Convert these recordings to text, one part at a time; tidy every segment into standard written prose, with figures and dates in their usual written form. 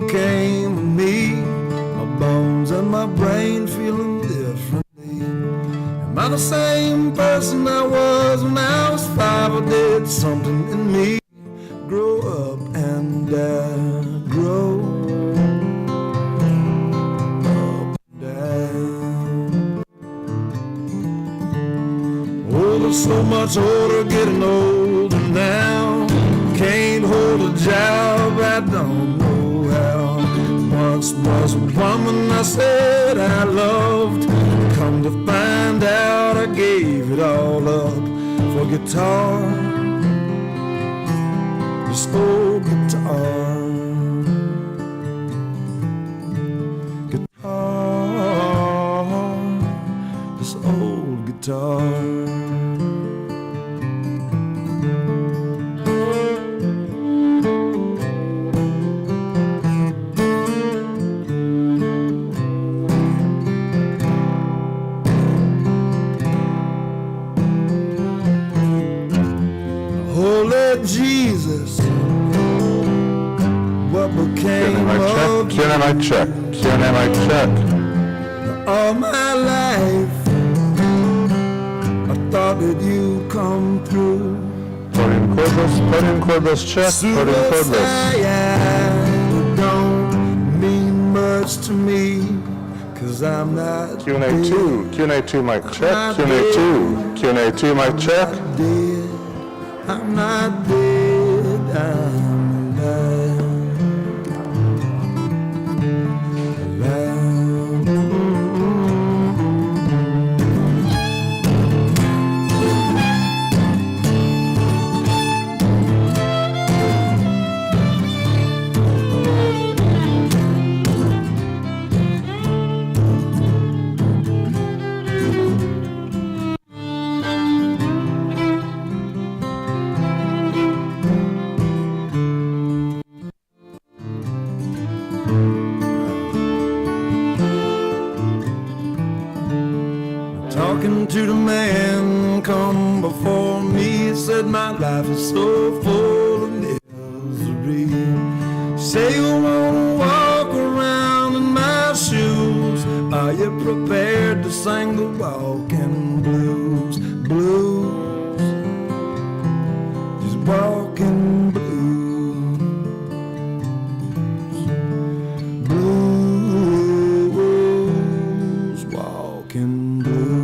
became of me? My bones and my brain feeling differently. Am I the same person I was when I was 5, or did something in me grow up and grow up and down? Oh, there's so much older, getting older now. Can't hold a job, I don't know how. Once was a woman I said I loved. Come to find out I gave it all up for guitar. This old guitar. Guitar. This old guitar. Jesus, what became of you? Q&A mic check. Q&A mic check. All my life, I thought that you'd come through. Podium cordless check. Podium cordless. Don't mean much to me, 'cause I'm not Q&A 2. Q&A 2 mic check. Q&A 2. Q&A 2 mic check. I'm not dead, I'm alive. To the man come before me, said my life is so full of misery. Say you wanna walk around in my shoes. Are you prepared to sing the walking blues? Blues, these walking blues. Blues, walking blues.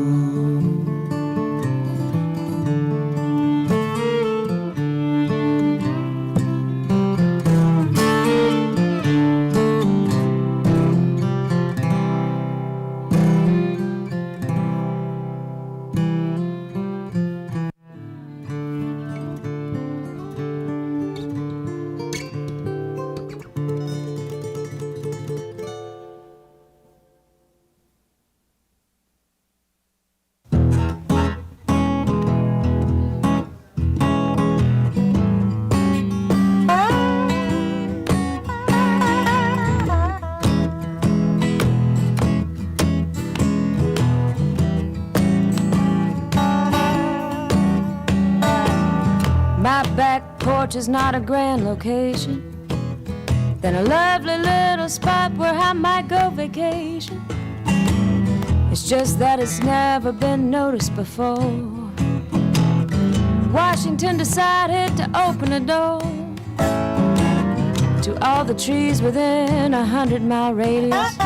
Is not a grand location, then a lovely little spot where I might go vacation. It's just that it's never been noticed before. Washington decided to open a door to all the trees within 100-mile radius.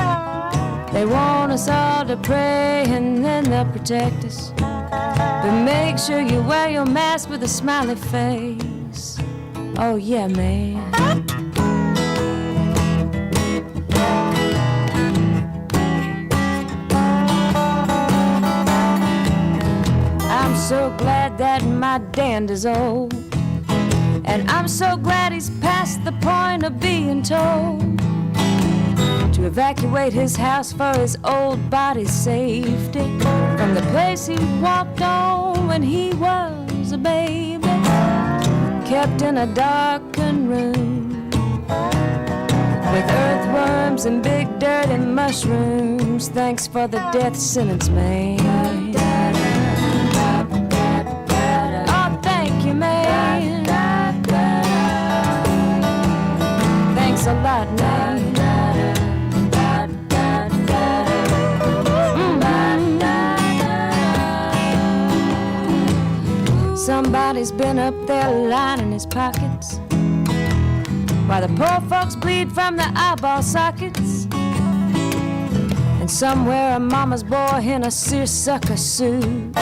They want us all to pray and then they'll protect us, but make sure you wear your mask with a smiley face. Oh yeah, man. I'm so glad that my dad is old, and I'm so glad he's past the point of being told to evacuate his house for his old body's safety from the place he walked on when he was a baby, kept in a darkened room with earthworms and big dirty mushrooms. Thanks for the death sentence, man. Oh, thank you, man. Thanks a lot, man. Somebody's been up there lining his pockets while the poor folks bleed from the eyeball sockets. And somewhere a mama's boy in a seersucker suit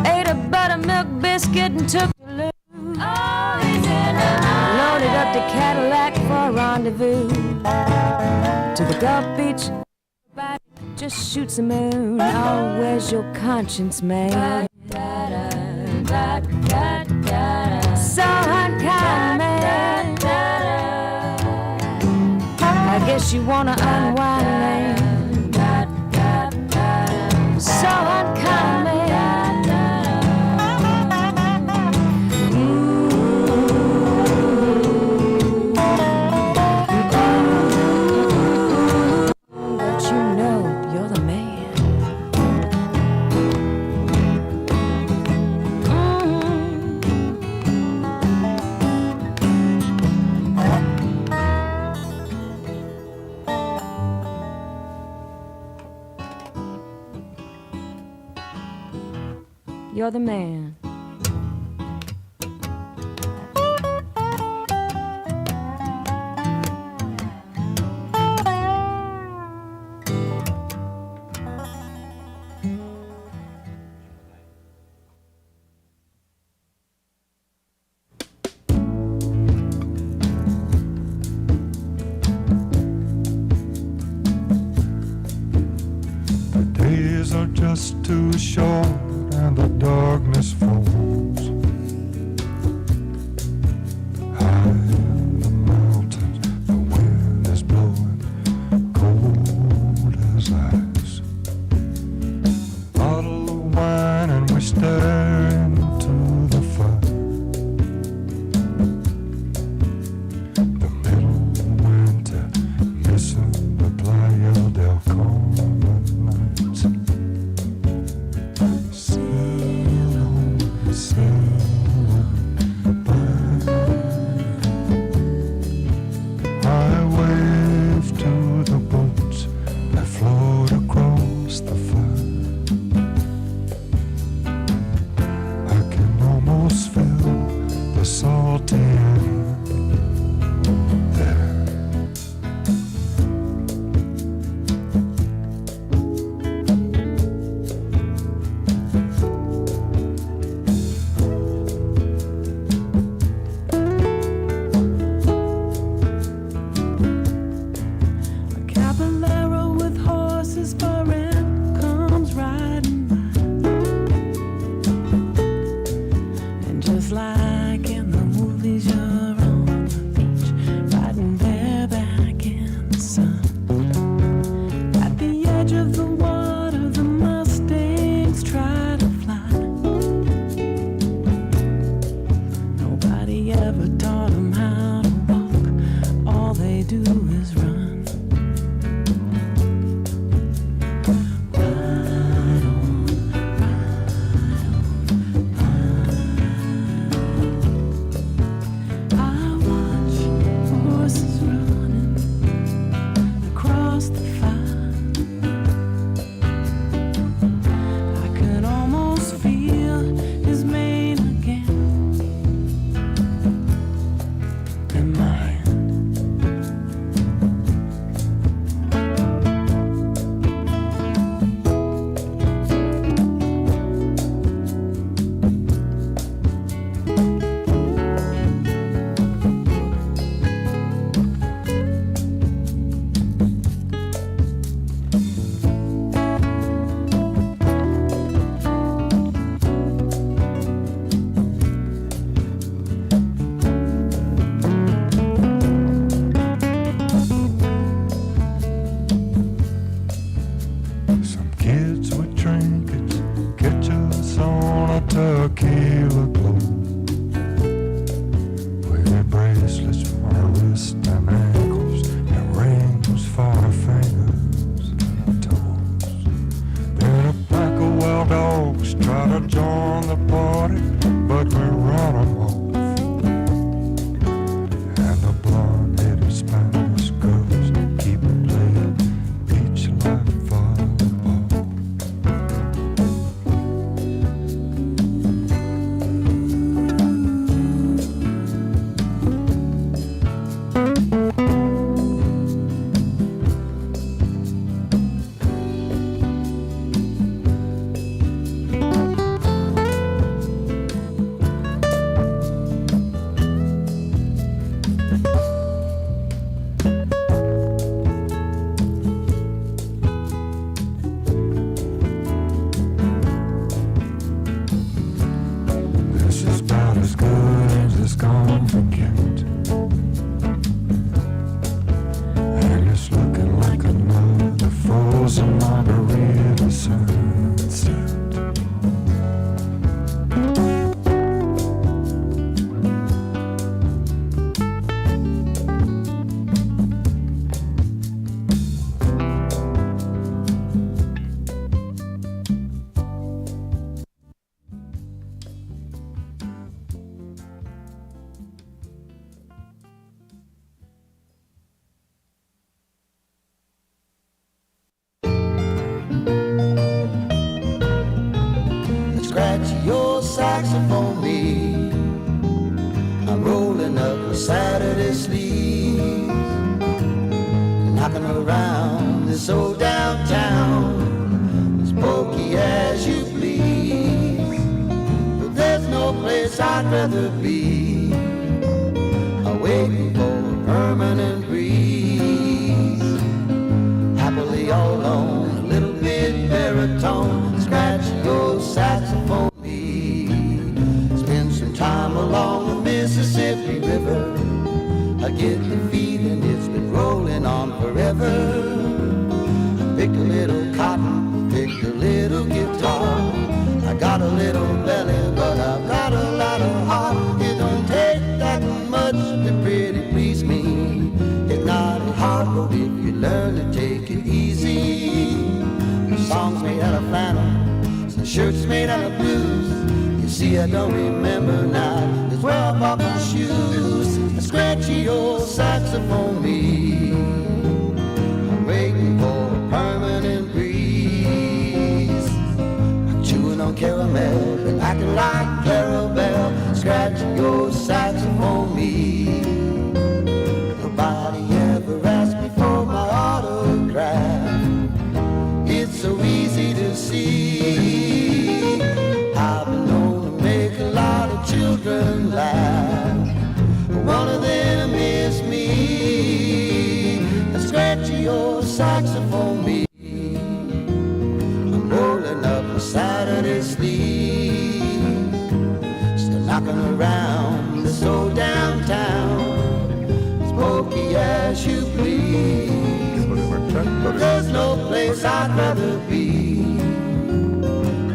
ate a buttermilk biscuit and took the loot. Oh, he's in a loaded up the Cadillac for a rendezvous to the Gulf Beach. Just shoots the moon. Oh, where's your conscience, man? So unkind, man. I guess you wanna unwind, man. So unkind, man. But you know you're the man. You're the man. The days are just too short and the darkness falls. High in the mountains, the wind is blowing cold as ice. Bottle of wine and we stare into the fire. The middle of winter, missing the Playa del Carmen nights. I wave to the boats that float across the fire. I can almost feel the salty air there. is gone for gift. And it's looking like another frozen margarita sunset. Scratch your saxophone me. I'm rolling up the Saturday sleeves, knocking around this old downtown, as pokey as you please. But there's no place I'd rather be, waiting for a permanent breeze. Happily all alone, a little bit baritone. Scratch your saxophone me. Spend some time along the Mississippi River. I get the feeling it's been rolling on forever. I picked a little cotton, picked a little guitar. I got a little belly, but I've got a lot of heart. It don't take that much to pretty please me. It's not a hard road if you learn to take it easy. The songs made out of flannel, some shirts made out of blues. You see, I don't remember now, it's where I bought my shoes. Scratchy old saxophone me. I'm waiting for a permanent breeze. I'm chewing on caramel and acting like Clarabelle. Scratch your saxophone me. Nobody ever asked me for my autograph. It's so easy to see. I've been known to make a lot of children laugh. One of them is me. Scratch your saxophone me. I'm rolling up a Saturday sleeve, still knocking around this old downtown, as pokey as you please. But there's no place I'd rather be.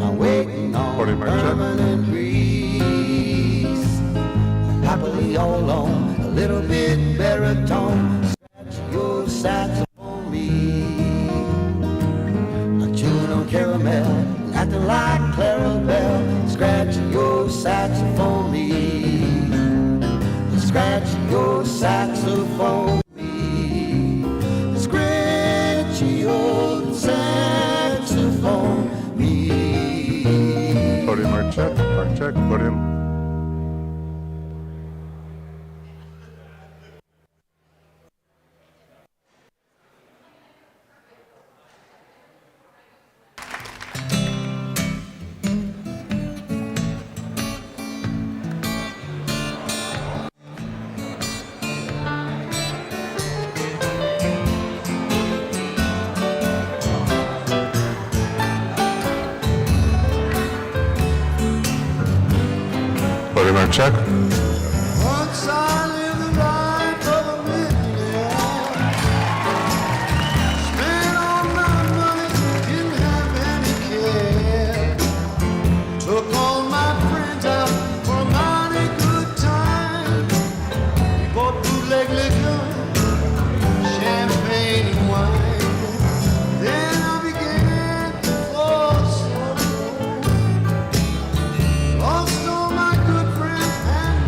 I'm waiting on a permanent breeze. Happily all alone, a little bit baritone. Scratch your saxophone me. I'm chewing on caramel and acting like Clarabelle. Scratch your saxophone me. Scratch your saxophone me. Scratch your saxophone me. Put him or check, put him. Put him or check. Once I lived the life of a millionaire. Spent all my money, didn't have any care. Took all my friends out for a mighty good time. We bought bootleg liquor, champagne and wine. Then I began to fall slow. Lost all my good friends and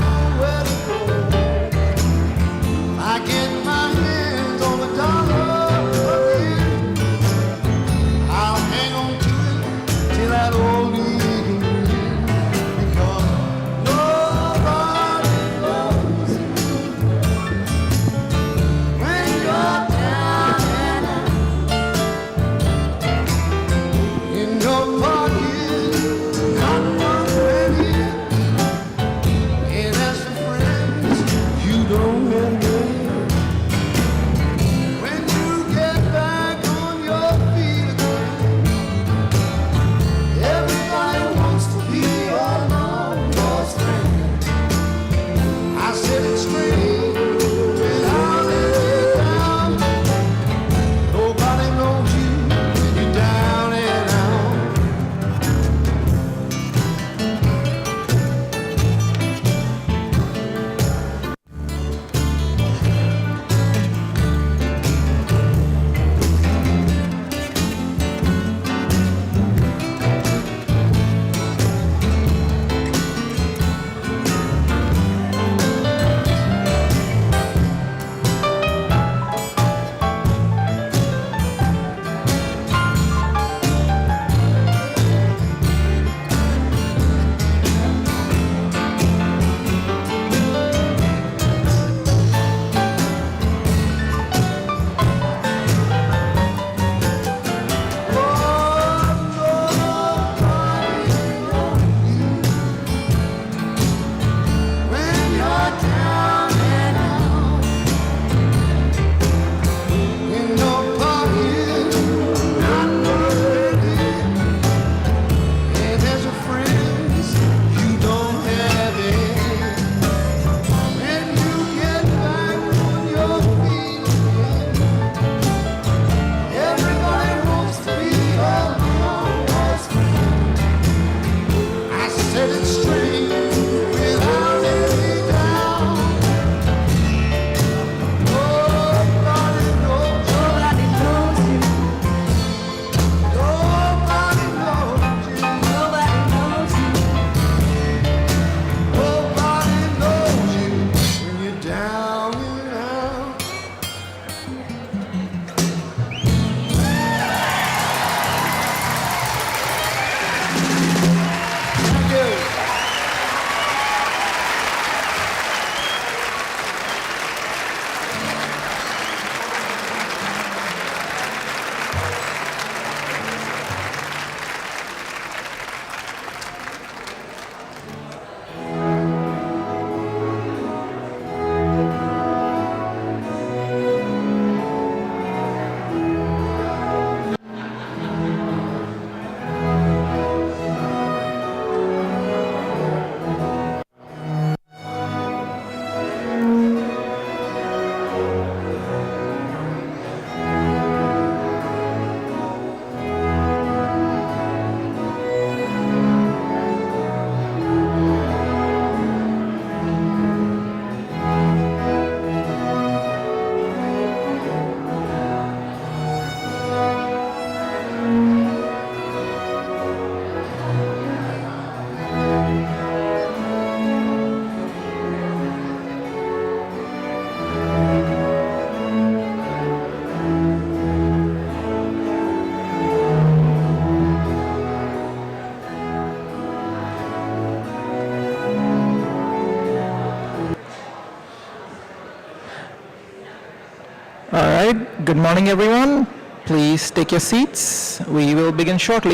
Good morning, everyone. Please take your seats. We will begin shortly.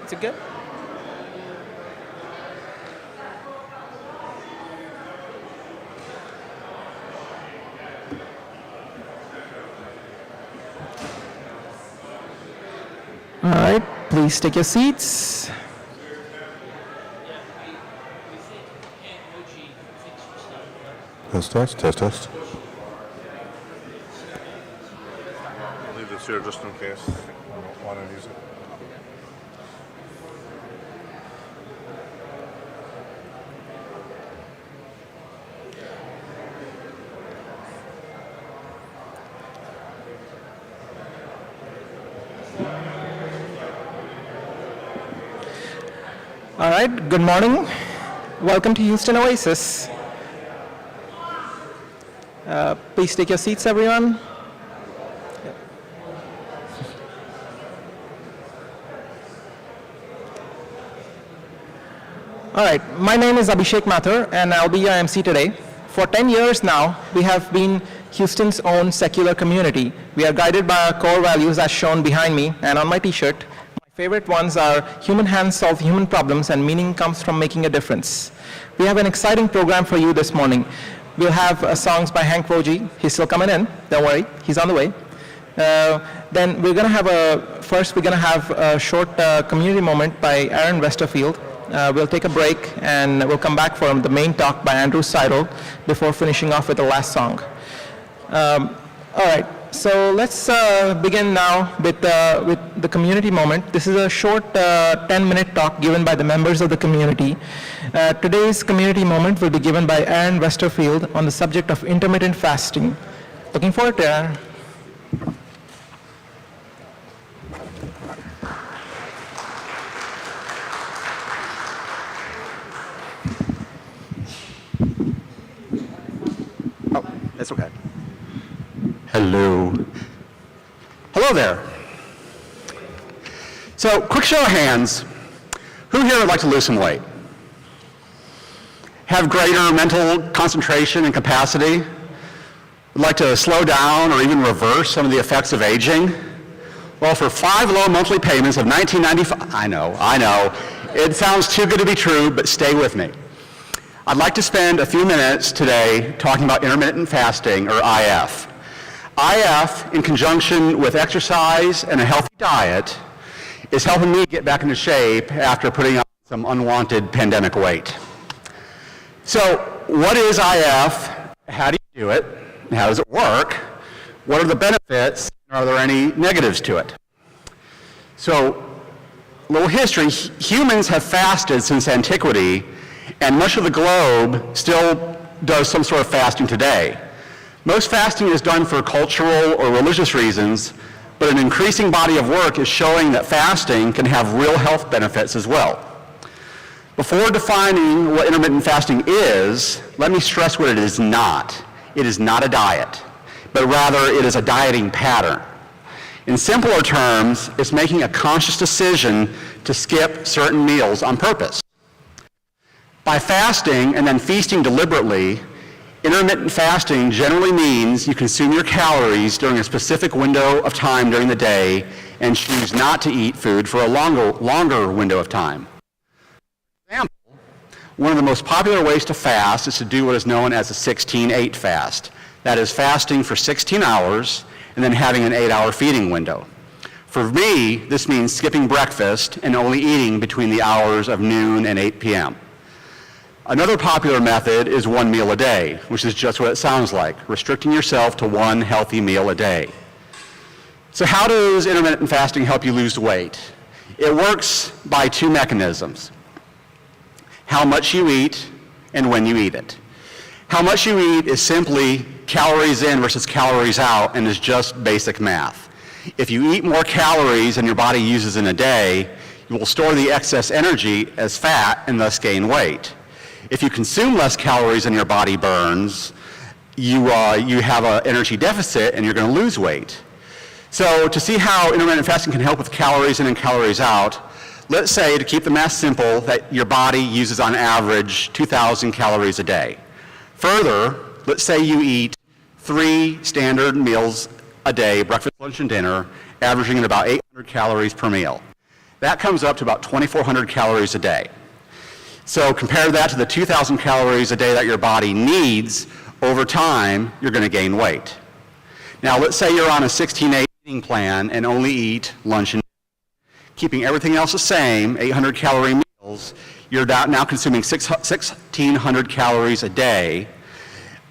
Is it good? All right, please take your seats. Test, test, test, test. I'll leave this here just in case I don't want to use it. All right, good morning. Welcome to Houston Oasis. Please take your seats, everyone. All right, my name is Abhishek Mathur, and I'll be your MC today. For 10 years now, we have been Houston's own secular community. We are guided by our core values as shown behind me and on my t-shirt. My favorite ones are human hands solve human problems and meaning comes from making a difference. We have an exciting program for you this morning. We'll have songs by Hank Woji. He's still coming in, don't worry, he's on the way. Then we're gonna have a short community moment by Aaron Westerfield. We'll take a break and we'll come back for the main talk by Andrew Seidel before finishing off with the last song. All right, so let's begin now with the community moment. This is a short 10-minute talk given by the members of the community. Today's community moment will be given by Aaron Westerfield on the subject of intermittent fasting. Looking forward to it, Aaron. Oh, that's okay. Hello. Hello there. So, quick show of hands. Who here would like to lose some weight? Have greater mental concentration and capacity? Would like to slow down or even reverse some of the effects of aging? Well, for 5 low monthly payments of $19.95, I know, it sounds too good to be true, but stay with me. I'd like to spend a few minutes today talking about intermittent fasting, or IF. IF, in conjunction with exercise and a healthy diet, is helping me get back into shape after putting on some unwanted pandemic weight. So, what is IF? How do you do it? How does it work? What are the benefits? Are there any negatives to it? So, a little history. Humans have fasted since antiquity, and much of the globe still does some sort of fasting today. Most fasting is done for cultural or religious reasons, but an increasing body of work is showing that fasting can have real health benefits as well. Before defining what intermittent fasting is, let me stress what it is not. It is not a diet, but rather it is a dieting pattern. In simpler terms, it's making a conscious decision to skip certain meals on purpose. By fasting and then feasting deliberately, intermittent fasting generally means you consume your calories during a specific window of time during the day and choose not to eat food for a longer window of time. For example, one of the most popular ways to fast is to do what is known as a 16-8 fast. That is fasting for 16 hours and then having an 8-hour feeding window. For me, this means skipping breakfast and only eating between the hours of noon and 8 p.m. Another popular method is 1 meal a day, which is just what it sounds like, restricting yourself to 1 healthy meal a day. So how does intermittent fasting help you lose weight? It works by 2 mechanisms: how much you eat and when you eat it. How much you eat is simply calories in versus calories out and is just basic math. If you eat more calories than your body uses in a day, you will store the excess energy as fat and thus gain weight. If you consume less calories than your body burns, you have an energy deficit and you're going to lose weight. So to see how intermittent fasting can help with calories in and calories out, let's say, to keep the math simple, that your body uses on average 2,000 calories a day. Further, let's say you eat 3 standard meals a day, breakfast, lunch, and dinner, averaging at about 800 calories per meal. That comes up to about 2,400 calories a day. So compare that to the 2,000 calories a day that your body needs. Over time, you're going to gain weight. Now, let's say you're on a 16-8 eating plan and only eat lunch and dinner. Keeping everything else the same, 800 calorie meals, you're now consuming 1,600 calories a day.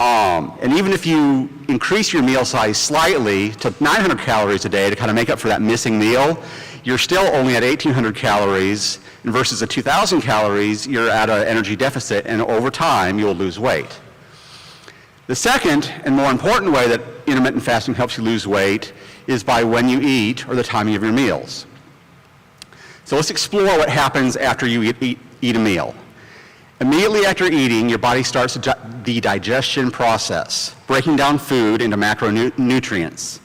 And even if you increase your meal size slightly to 900 calories a day to kind of make up for that missing meal, you're still only at 1,800 calories, and versus the 2,000 calories, you're at an energy deficit, and over time, you'll lose weight. The second and more important way that intermittent fasting helps you lose weight is by when you eat or the timing of your meals. So let's explore what happens after you eat a meal. Immediately after eating, your body starts the digestion process, breaking down food into macronutrients.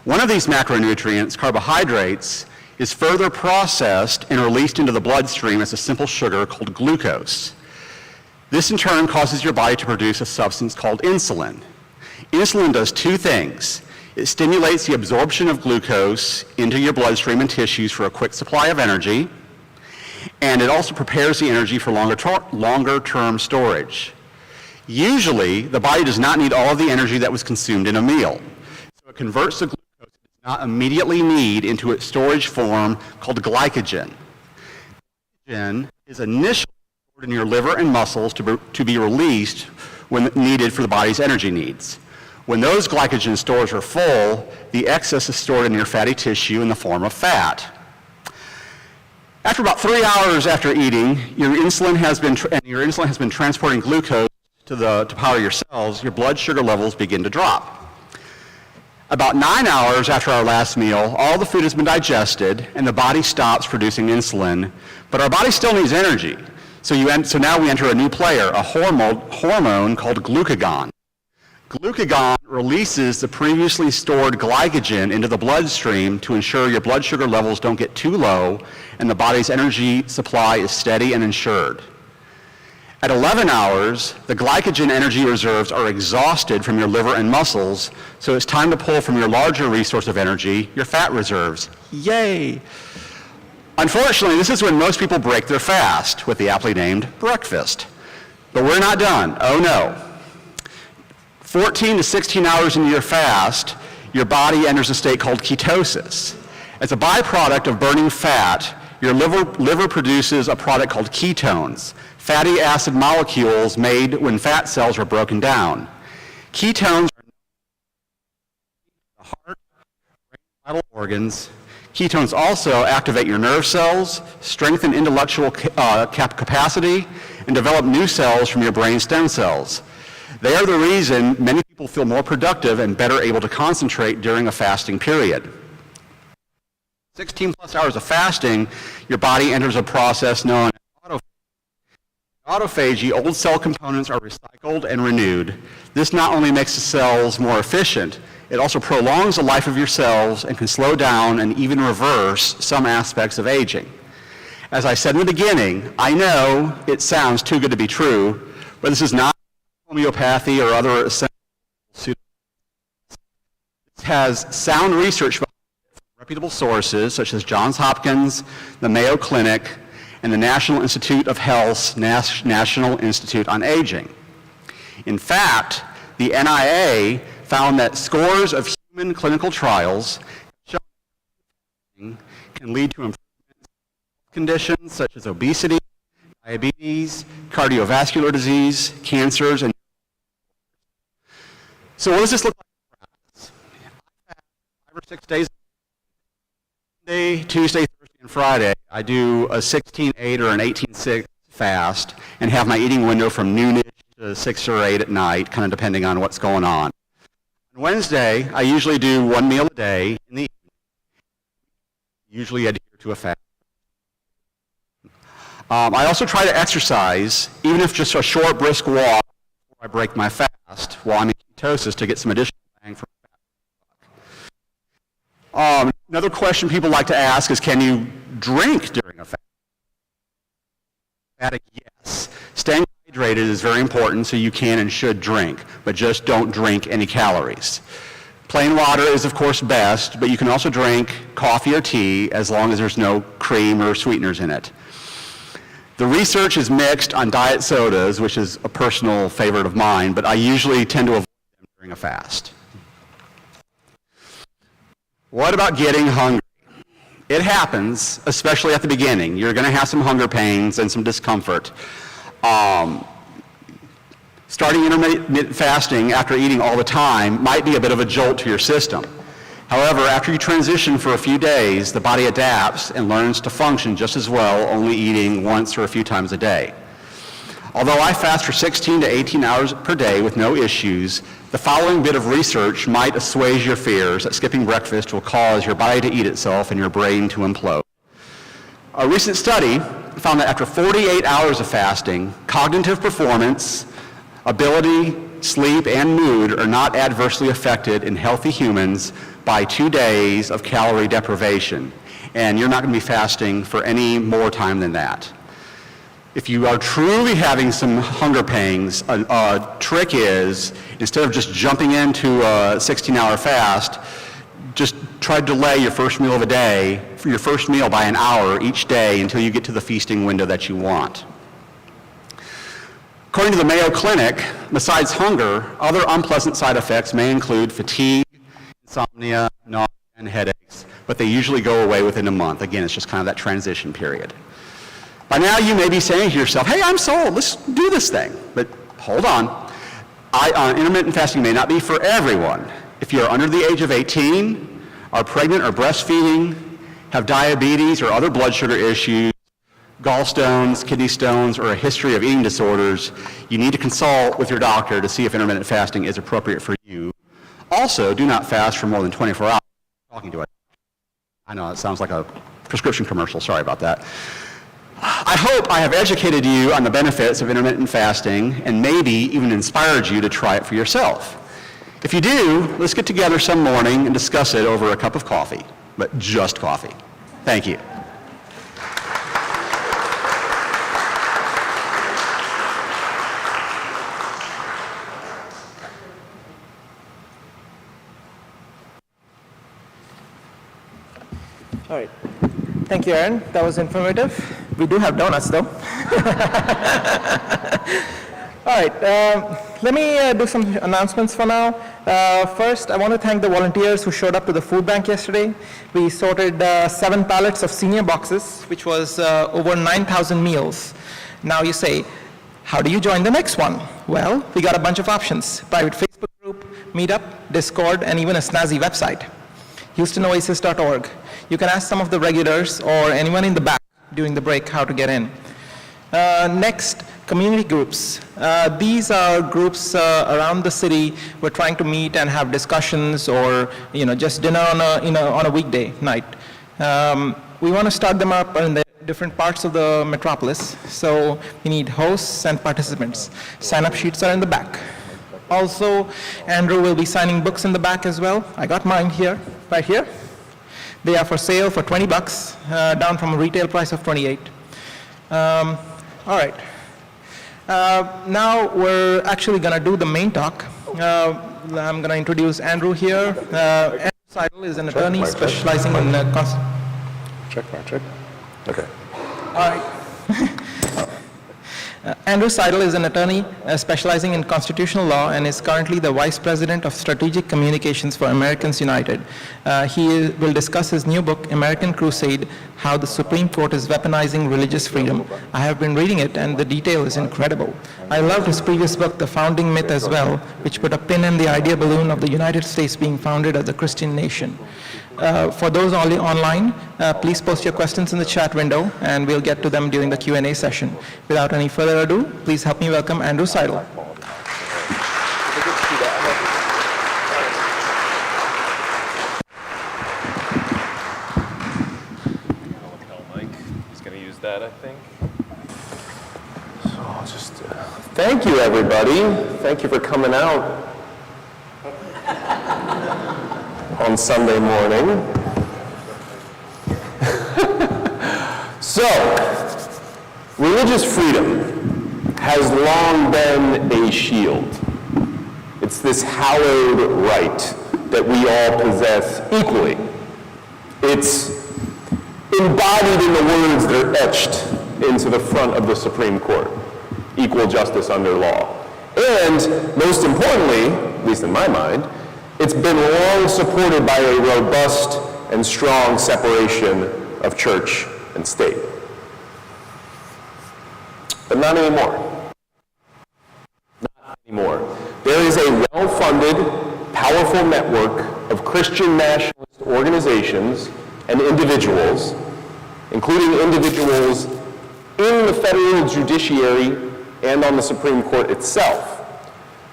One of these macronutrients, carbohydrates, is further processed and released into the bloodstream as a simple sugar called glucose. This in turn causes your body to produce a substance called insulin. Insulin does 2 things. It stimulates the absorption of glucose into your bloodstream and tissues for a quick supply of energy, and it also prepares the energy for longer-term storage. Usually, the body does not need all of the energy that was consumed in a meal, so it converts the glucose it does not immediately need into its storage form called glycogen. Glycogen is initially stored in your liver and muscles to be released when needed for the body's energy needs. When those glycogen stores are full, the excess is stored in your fatty tissue in the form of fat. After about 3 hours after eating, your insulin has been transporting glucose to power your cells. Your blood sugar levels begin to drop. About 9 hours after our last meal, all the food has been digested and the body stops producing insulin, but our body still needs energy. So now we enter a new player, a hormone called glucagon. Glucagon releases the previously stored glycogen into the bloodstream to ensure your blood sugar levels don't get too low and the body's energy supply is steady and ensured. At 11 hours, the glycogen energy reserves are exhausted from your liver and muscles, so it's time to pull from your larger resource of energy, your fat reserves. Yay! Unfortunately, this is when most people break their fast, with the aptly named breakfast. But we're not done. Oh no. 14 to 16 hours into your fast, your body enters a state called ketosis. As a byproduct of burning fat, your liver produces a product called ketones, fatty acid molecules made when fat cells are broken down. Ketones are the heart, brain, vital organs. Ketones also activate your nerve cells, strengthen intellectual capacity, and develop new cells from your brain stem cells. They are the reason many people feel more productive and better able to concentrate during a fasting period. 16 plus hours of fasting, your body enters a process known as autophagy. Autophagy, old cell components are recycled and renewed. This not only makes the cells more efficient, it also prolongs the life of your cells and can slow down and even reverse some aspects of aging. As I said in the beginning, I know it sounds too good to be true, but this is not homeopathy or other essential pseudoscience. It has sound research from reputable sources such as Johns Hopkins, the Mayo Clinic, and the National Institute of Health's National Institute on Aging. In fact, the NIA found that scores of human clinical trials can lead to improvements in conditions such as obesity, diabetes, cardiovascular disease, cancers, and so what does this look like in practice? I have 5 or 6 days, Monday, Tuesday, Thursday, and Friday. I do a 16-8 or an 18-6 fast and have my eating window from noonish to 6 or 8 at night, kind of depending on what's going on. On Wednesday, I usually do 1 meal a day in the evening. Usually adhere to a fast. I also try to exercise, even if just a short, brisk walk before I break my fast while I'm in ketosis to get some additional bang for my buck. Another question people like to ask is, can you drink during a fast? Emphatic yes. Staying hydrated is very important, so you can and should drink, but just don't drink any calories. Plain water is, of course, best, but you can also drink coffee or tea as long as there's no cream or sweeteners in it. The research is mixed on diet sodas, which is a personal favorite of mine, but I usually tend to avoid them during a fast. What about getting hungry? It happens, especially at the beginning. You're going to have some hunger pains and some discomfort. Starting intermittent fasting after eating all the time might be a bit of a jolt to your system. However, after you transition for a few days, the body adapts and learns to function just as well, only eating once or a few times a day. Although I fast for 16 to 18 hours per day with no issues, the following bit of research might assuage your fears that skipping breakfast will cause your body to eat itself and your brain to implode. A recent study found that after 48 hours of fasting, cognitive performance, ability, sleep, and mood are not adversely affected in healthy humans by 2 days of calorie deprivation. And you're not going to be fasting for any more time than that. If you are truly having some hunger pangs, a trick is, instead of just jumping into a 16-hour fast, just try to delay your first meal of the day, for your first meal by an hour each day until you get to the feasting window that you want. According to the Mayo Clinic, besides hunger, other unpleasant side effects may include fatigue, insomnia, nausea, and headaches, but they usually go away within a month. Again, it's just kind of that transition period. By now, you may be saying to yourself, hey, I'm sold, let's do this thing. But hold on. Intermittent fasting may not be for everyone. If you're under the age of 18, are pregnant or breastfeeding, have diabetes or other blood sugar issues, gallstones, kidney stones, or a history of eating disorders, you need to consult with your doctor to see if intermittent fasting is appropriate for you. Also, do not fast for more than 24 hours. Talking to it. I know it sounds like a prescription commercial. Sorry about that. I hope I have educated you on the benefits of intermittent fasting and maybe even inspired you to try it for yourself. If you do, let's get together some morning and discuss it over a cup of coffee, but just coffee. Thank you. All right. Thank you, Aaron. That was informative. We do have donuts, though. All right. Let me do some announcements for now. First, I want to thank the volunteers who showed up to the food bank yesterday. We sorted 7 pallets of senior boxes, which was over 9,000 meals. Now you say, how do you join the next one? Well, we got a bunch of options: private Facebook group, Meetup, Discord, and even a snazzy website, HoustonOasis.org. You can ask some of the regulars or anyone in the back during the break how to get in. Next, community groups. These are groups around the city. We're trying to meet and have discussions, or just dinner on a weekday night. We want to start them up in the different parts of the metropolis. So we need hosts and participants. Sign-up sheets are in the back. Also, Andrew will be signing books in the back as well. I got mine here, right here. They are for sale for $20, down from a retail price of $28. All right. Now we're actually going to do the main talk. I'm going to introduce Andrew here. Andrew Seidel is an attorney specializing in Check. Okay. All right. Andrew Seidel is an attorney specializing in constitutional law and is currently the Vice President of Strategic Communications for Americans United. He will discuss his new book, American Crusade, How the Supreme Court is Weaponizing Religious Freedom. I have been reading it, and the detail is incredible. I loved his previous book, The Founding Myth, as well, which put a pin in the idea balloon of the United States being founded as a Christian nation. For those only online, please post your questions in the chat window, and we'll get to them during the Q&A session. Without any further ado, please help me welcome Andrew Seidel. He's going to use that, I think. So I'll just thank you, everybody. Thank you for coming out on Sunday morning. So, Religious freedom has long been a shield. It's this hallowed right that we all possess equally. It's embodied in the words that are etched into the front of the Supreme Court: equal justice under law. And most importantly, at least in my mind, it's been long supported by a robust and strong separation of church and state. But not anymore. Not anymore. There is a well-funded, powerful network of Christian nationalist organizations and individuals, including individuals in the federal judiciary and on the Supreme Court itself,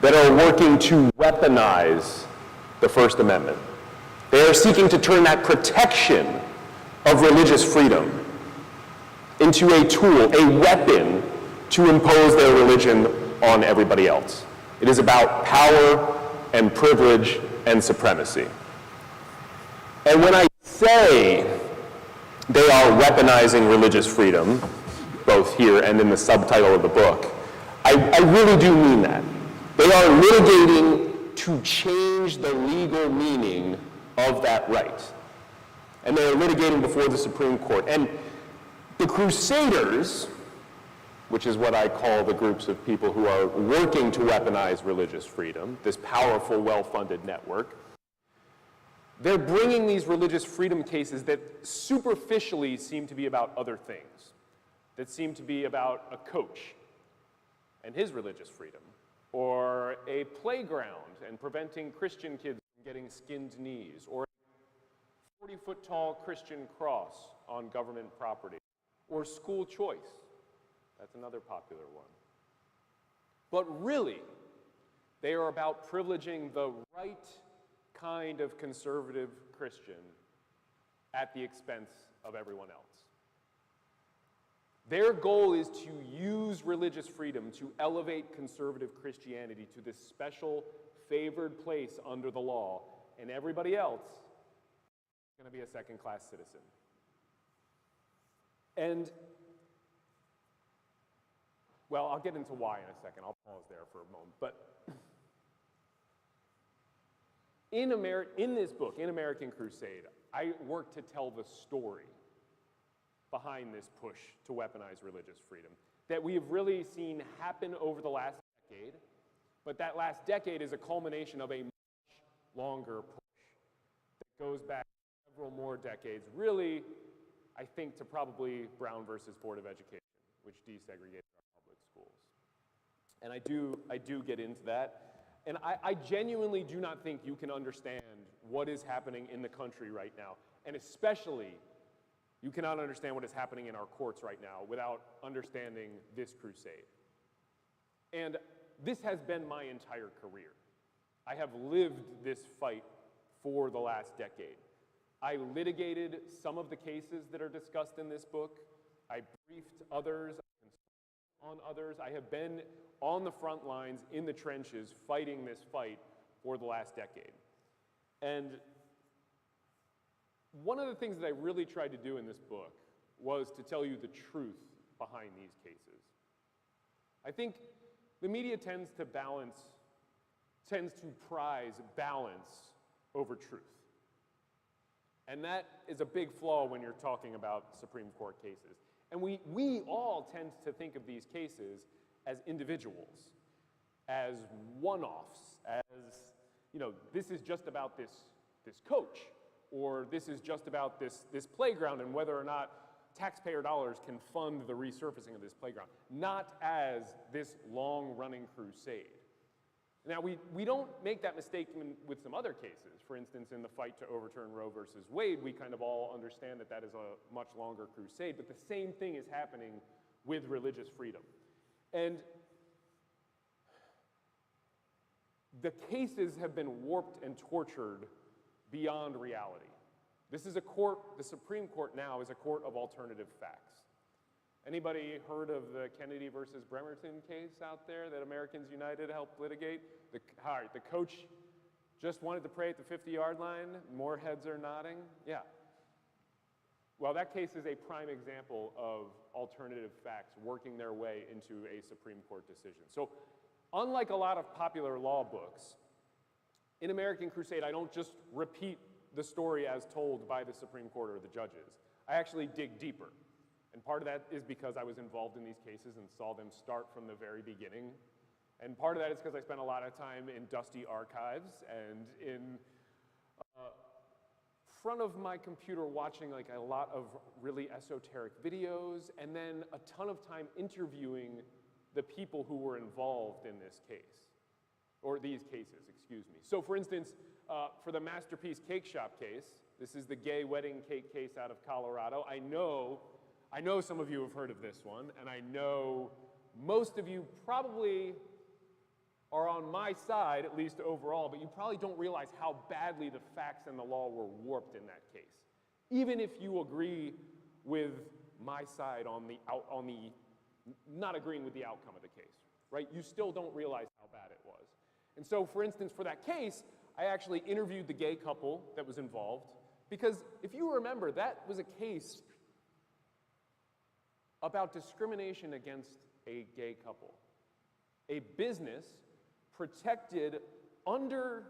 that are working to weaponize the First Amendment. They are seeking to turn that protection of religious freedom into a tool, a weapon to impose their religion on everybody else. It is about power and privilege and supremacy. And when I say they are weaponizing religious freedom, both here and in the subtitle of the book, I really do mean that. They are litigating to change the legal meaning of that right. And they are litigating before the Supreme Court. And the Crusaders, which is what I call the groups of people who are working to weaponize religious freedom, this powerful, well-funded network, they're bringing these religious freedom cases that superficially seem to be about other things, that seem to be about a coach and his religious freedom, or a playground and preventing Christian kids from getting skinned knees, or a 40-foot tall Christian cross on government property, or school choice. That's another popular one. But really, they are about privileging the right kind of conservative Christian at the expense of everyone else. Their goal is to use religious freedom to elevate conservative Christianity to this special, favored place under the law, and everybody else is going to be a second-class citizen. And, well, I'll get into why in a second. I'll pause there for a moment. But in this book, in American Crusade, I work to tell the story behind this push to weaponize religious freedom that we have really seen happen over the last decade, but that last decade is a culmination of a much longer push that goes back several more decades, really, I think, to probably Brown versus Board of Education, which desegregated our public schools. And I do get into that. And I genuinely do not think you can understand what is happening in the country right now, and especially you cannot understand what is happening in our courts right now without understanding this crusade. And this has been my entire career. I have lived this fight for the last decade. I litigated some of the cases that are discussed in this book. I briefed others, on others. I have been on the front lines, in the trenches, fighting this fight for the last decade. And one of the things that I really tried to do in this book was to tell you the truth behind these cases. I think the media tends to prize balance over truth. And that is a big flaw when you're talking about Supreme Court cases. And we all tend to think of these cases as individuals, as one-offs, as, you know, this is just about this coach, or this is just about this playground and whether or not taxpayer dollars can fund the resurfacing of this playground, not as this long-running crusade. Now, we don't make that mistake with some other cases. For instance, in the fight to overturn Roe versus Wade, we kind of all understand that that is a much longer crusade, but the same thing is happening with religious freedom. And the cases have been warped and tortured beyond reality. This is a court, the Supreme Court now is a court of alternative facts. Anybody heard of the Kennedy versus Bremerton case out there that Americans United helped litigate? The coach just wanted to pray at the 50-yard line. More heads are nodding. Yeah. Well, that case is a prime example of alternative facts working their way into a Supreme Court decision. So, unlike a lot of popular law books, in American Crusade, I don't just repeat the story as told by the Supreme Court or the judges. I actually dig deeper. And part of that is because I was involved in these cases and saw them start from the very beginning. And part of that is because I spent a lot of time in dusty archives and in front of my computer watching like a lot of really esoteric videos, and then a ton of time interviewing the people who were involved in this case, or these cases, excuse me. So for instance, for the Masterpiece Cake Shop case, this is the gay wedding cake case out of Colorado. I know some of you have heard of this one, and I know most of you probably are on my side, at least overall, but you probably don't realize how badly the facts and the law were warped in that case. Even if you agree with my side on the not agreeing with the outcome of the case, right? You still don't realize how bad it was. And so, for instance, for that case, I actually interviewed the gay couple that was involved, because if you remember, that was a case about discrimination against a gay couple. A business protected under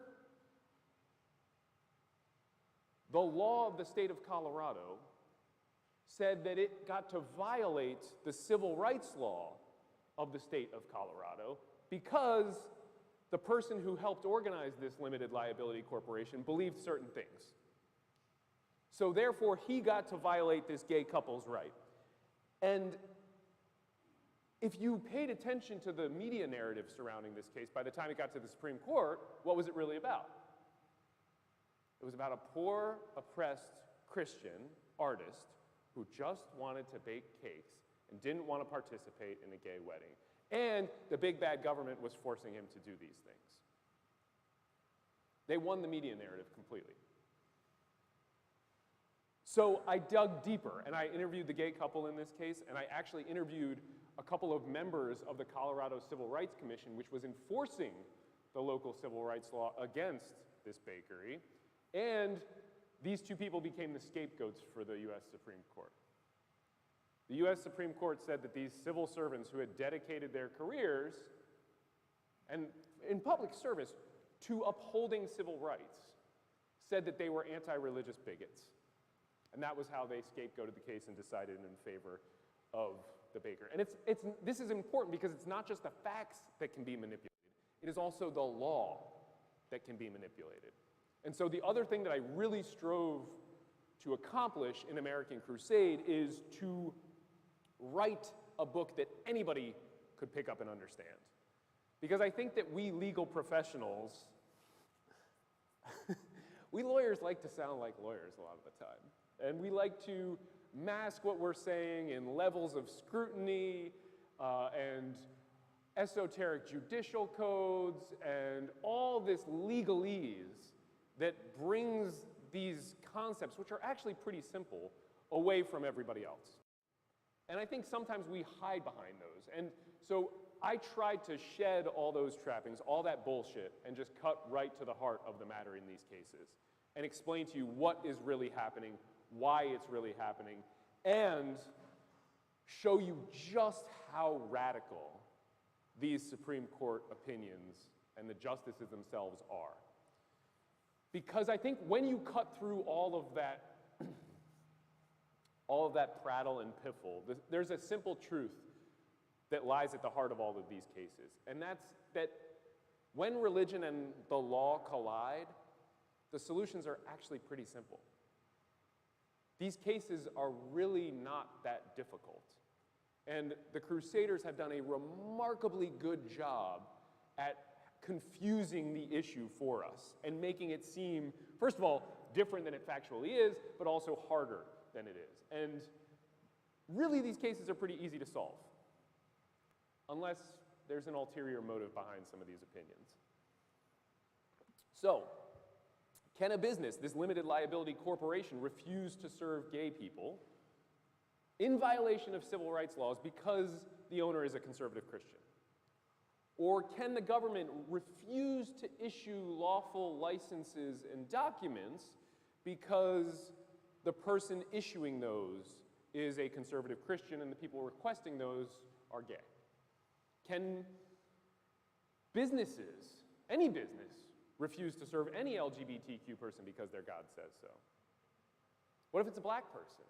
the law of the state of Colorado said that it got to violate the civil rights law of the state of Colorado because the person who helped organize this limited liability corporation believed certain things. So therefore, he got to violate this gay couple's right. And if you paid attention to the media narrative surrounding this case, by the time it got to the Supreme Court, what was it really about? It was about a poor, oppressed Christian artist who just wanted to bake cakes and didn't want to participate in a gay wedding. And the big bad government was forcing him to do these things. They won the media narrative completely. So I dug deeper, and I interviewed the gay couple in this case, and I actually interviewed a couple of members of the Colorado Civil Rights Commission, which was enforcing the local civil rights law against this bakery, and these two people became the scapegoats for the US Supreme Court. The US Supreme Court said that these civil servants who had dedicated their careers and in public service to upholding civil rights said that they were anti-religious bigots. And that was how they scapegoated the case and decided in favor of the baker. And this is important because it's not just the facts that can be manipulated, it is also the law that can be manipulated. And so the other thing that I really strove to accomplish in American Crusade is to write a book that anybody could pick up and understand. Because I think that we legal professionals, we lawyers like to sound like lawyers a lot of the time. And we like to mask what we're saying in levels of scrutiny and esoteric judicial codes and all this legalese that brings these concepts, which are actually pretty simple, away from everybody else. And I think sometimes we hide behind those. And so I tried to shed all those trappings, all that bullshit, and just cut right to the heart of the matter in these cases and explain to you what is really happening, why it's really happening, and show you just how radical these Supreme Court opinions and the justices themselves are. Because I think when you cut through all of that prattle and piffle, there's a simple truth that lies at the heart of all of these cases, and that's that when religion and the law collide, the solutions are actually pretty simple. These cases are really not that difficult. And the Crusaders have done a remarkably good job at confusing the issue for us and making it seem, first of all, different than it factually is, but also harder than it is. And really, these cases are pretty easy to solve, unless there's an ulterior motive behind some of these opinions. So, can a business, this limited liability corporation, refuse to serve gay people in violation of civil rights laws because the owner is a conservative Christian? Or can the government refuse to issue lawful licenses and documents because the person issuing those is a conservative Christian and the people requesting those are gay? Can businesses, any business, refuse to serve any LGBTQ person because their God says so? What if it's a black person?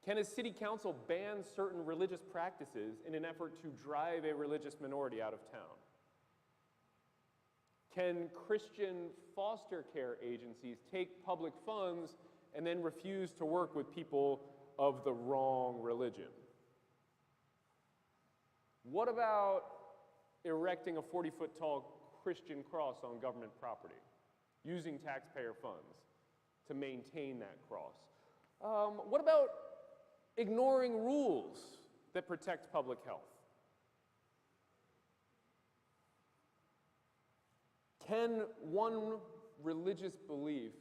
Can a city council ban certain religious practices in an effort to drive a religious minority out of town? Can Christian foster care agencies take public funds and then refuse to work with people of the wrong religion? What about erecting a 40-foot tall Christian cross on government property, using taxpayer funds to maintain that cross? What about ignoring rules that protect public health? Can one religious belief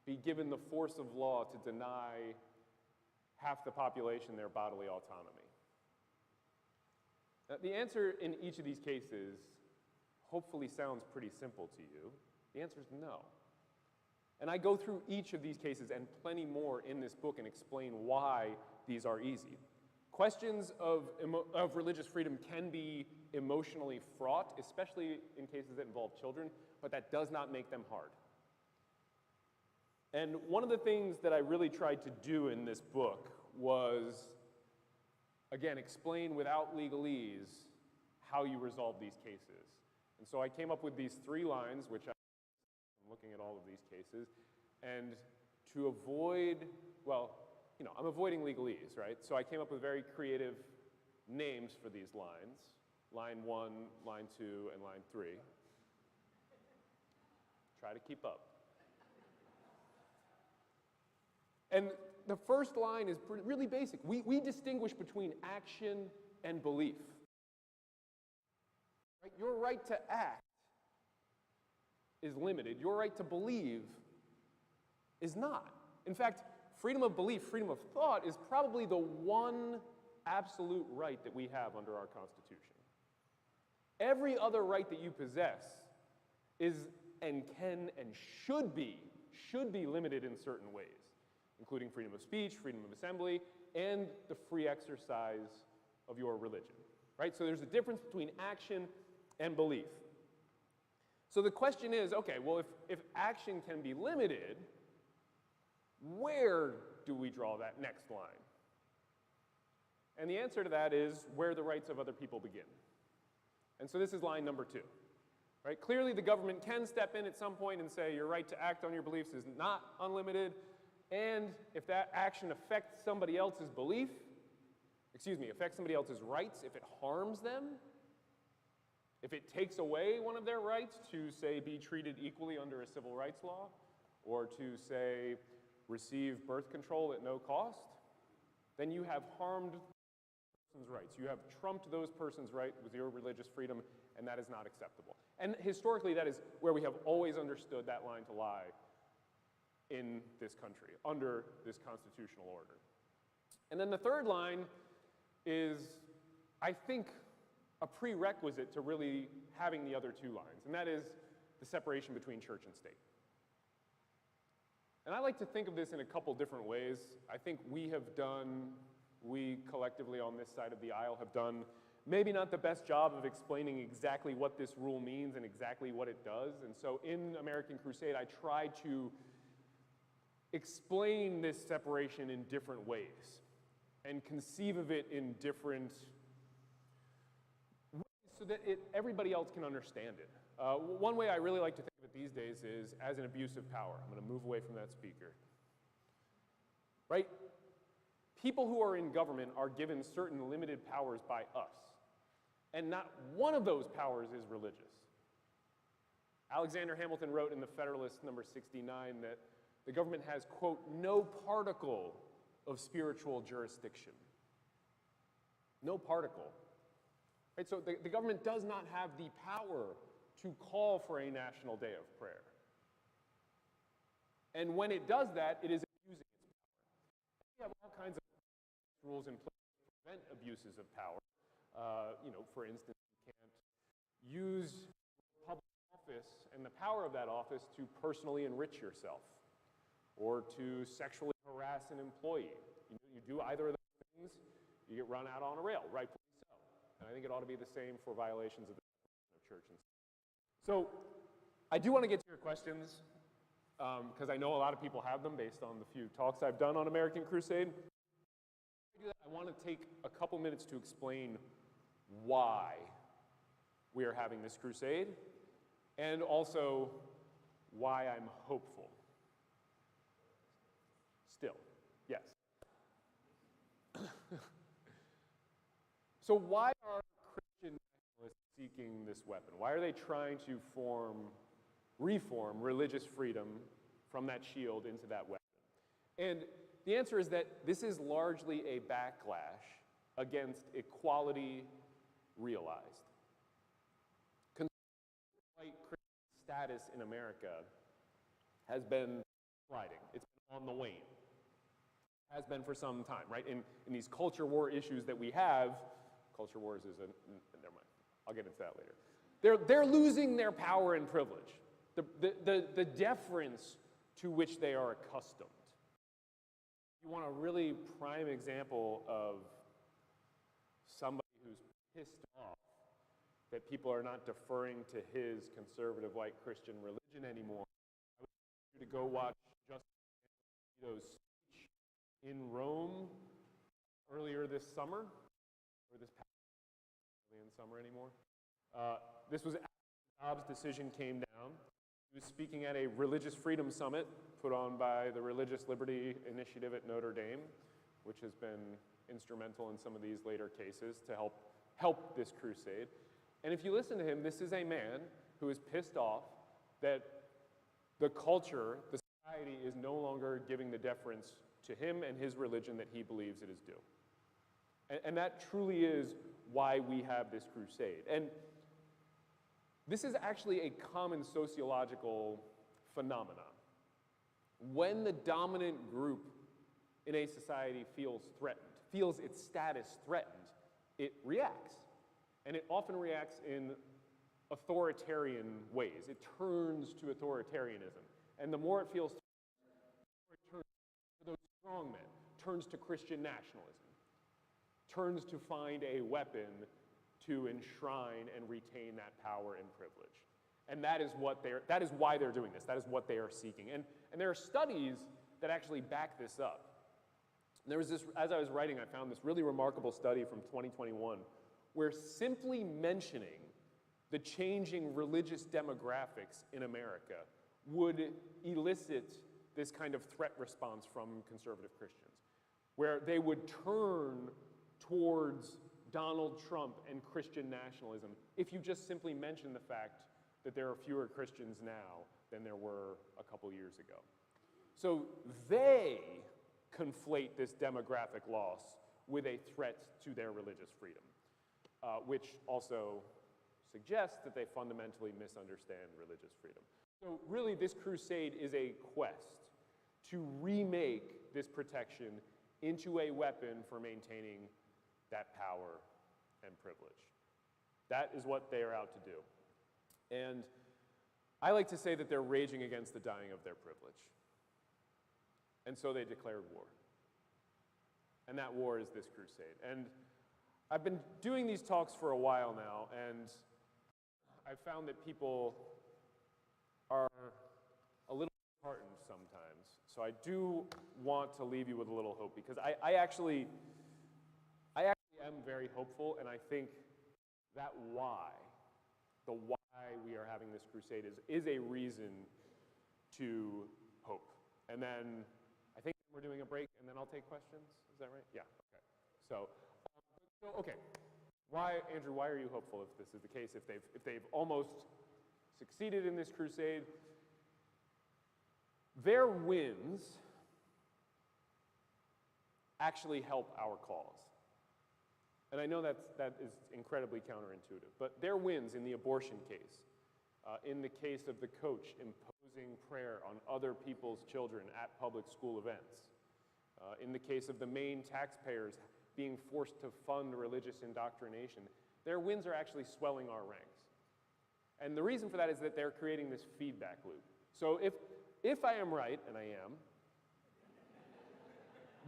be given the force of law to deny half the population their bodily autonomy? Now, the answer in each of these cases hopefully sounds pretty simple to you. The answer is no. And I go through each of these cases and plenty more in this book and explain why these are easy. Questions of religious freedom can be emotionally fraught, especially in cases that involve children, but that does not make them hard. And one of the things that I really tried to do in this book was, again, explain without legalese how you resolve these cases. And so I came up with these 3 lines, which I'm looking at all of these cases, and to avoid, well, you know, I'm avoiding legalese, right? So I came up with very creative names for these lines. Line 1, line 2, and line 3. Try to keep up. And the first line is really basic. We distinguish between action and belief. Right? Your right to act is limited. Your right to believe is not. In fact, freedom of belief, freedom of thought is probably the one absolute right that we have under our Constitution. Every other right that you possess is and can and should be limited in certain ways, including freedom of speech, freedom of assembly, and the free exercise of your religion, right? So there's a difference between action and belief. So the question is, okay, well, if action can be limited, where do we draw that next line? And the answer to that is where the rights of other people begin. And so this is line number 2. Right? Clearly the government can step in at some point and say your right to act on your beliefs is not unlimited, and if that action affects somebody else's belief, affects somebody else's rights, if it harms them, if it takes away one of their rights to, say, be treated equally under a civil rights law, or to, say, receive birth control at no cost, then you have harmed person's rights. You have trumped those persons' right with your religious freedom, and that is not acceptable. And historically, that is where we have always understood that line to lie in this country, under this constitutional order. And then the third line is, I think, a prerequisite to really having the other 2 lines, and that is the separation between church and state. And I like to think of this in a couple different ways. I think we collectively on this side of the aisle have done maybe not the best job of explaining exactly what this rule means and exactly what it does. And so in American Crusade, I tried to explain this separation in different ways and conceive of it in different ways so that everybody else can understand it. One way I really like to think of it these days is as an abuse of power. I'm going to move away from that speaker. Right? People who are in government are given certain limited powers by us, and not one of those powers is religious. Alexander Hamilton wrote in the Federalist number 69 that the government has, quote, no particle of spiritual jurisdiction. No particle. Right? So the government does not have the power to call for a national day of prayer. And when it does that, it is abusing its power. We have all kinds of rules in place to prevent abuses of power. For instance, you can't use public office and the power of that office to personally enrich yourself. or to sexually harass an employee. You do either of those things, you get run out on a rail, rightfully so. And I think it ought to be the same for violations of the separation of church and state. So I do want to get to your questions, because I know a lot of people have them based on the few talks I've done on American Crusade. I want to take a couple minutes to explain why we are having this crusade, and also why I'm hopeful. Still, yes. So why are Christian nationalists seeking this weapon? Why are they trying to reform religious freedom from that shield into that weapon? And the answer is that this is largely a backlash against equality realized. White Christian status in America has been sliding. It's been on the wane. Has been for some time, right? In these culture war issues that we have, culture wars is never mind. I'll get into that later. They're losing their power and privilege, the deference to which they are accustomed. You want a really prime example of somebody who's pissed off that people are not deferring to his conservative white Christian religion anymore. I would like you to go watch Justice Alito's speech in Rome earlier this summer, or this past summer anymore. This was after Dobbs' decision came down. He was speaking at a religious freedom summit put on by the Religious Liberty Initiative at Notre Dame, which has been instrumental in some of these later cases to help this crusade. And if you listen to him, this is a man who is pissed off that the culture, the society, is no longer giving the deference to him and his religion that he believes it is due. And that truly is why we have this crusade. And this is actually a common sociological phenomenon. When the dominant group in a society feels threatened, feels its status threatened, it reacts. And it often reacts in authoritarian ways. It turns to authoritarianism. And the more it feels threatened, it turns to those strong men, turns to Christian nationalism, turns to find a weapon to enshrine and retain that power and privilege. And that is why they're doing this. That is what they are seeking. And there are studies that actually back this up. And there was this, as I was writing, I found this really remarkable study from 2021 where simply mentioning the changing religious demographics in America would elicit this kind of threat response from conservative Christians, where they would turn towards Donald Trump and Christian nationalism if you just simply mention the fact that there are fewer Christians now than there were a couple years ago. So they conflate this demographic loss with a threat to their religious freedom, which also suggests that they fundamentally misunderstand religious freedom. So really, this crusade is a quest to remake this protection into a weapon for maintaining that power and privilege. That is what they are out to do. And I like to say that they're raging against the dying of their privilege. And so they declared war. And that war is this crusade. And I've been doing these talks for a while now, and I've found that people are a little disheartened sometimes. So I do want to leave you with a little hope, because I actually am very hopeful, and I think that the why we are having this crusade is a reason to hope. And then I think we're doing a break, and then I'll take questions. Is that right? Yeah, okay. So okay. Andrew, why are you hopeful if this is the case, if they've almost succeeded in this crusade? Their wins actually help our cause. And I know that is incredibly counterintuitive, but their wins in the abortion case, in the case of the coach imposing prayer on other people's children at public school events, in the case of the Maine taxpayers being forced to fund religious indoctrination, their wins are actually swelling our ranks. And the reason for that is that they're creating this feedback loop. So if I am right, and I am,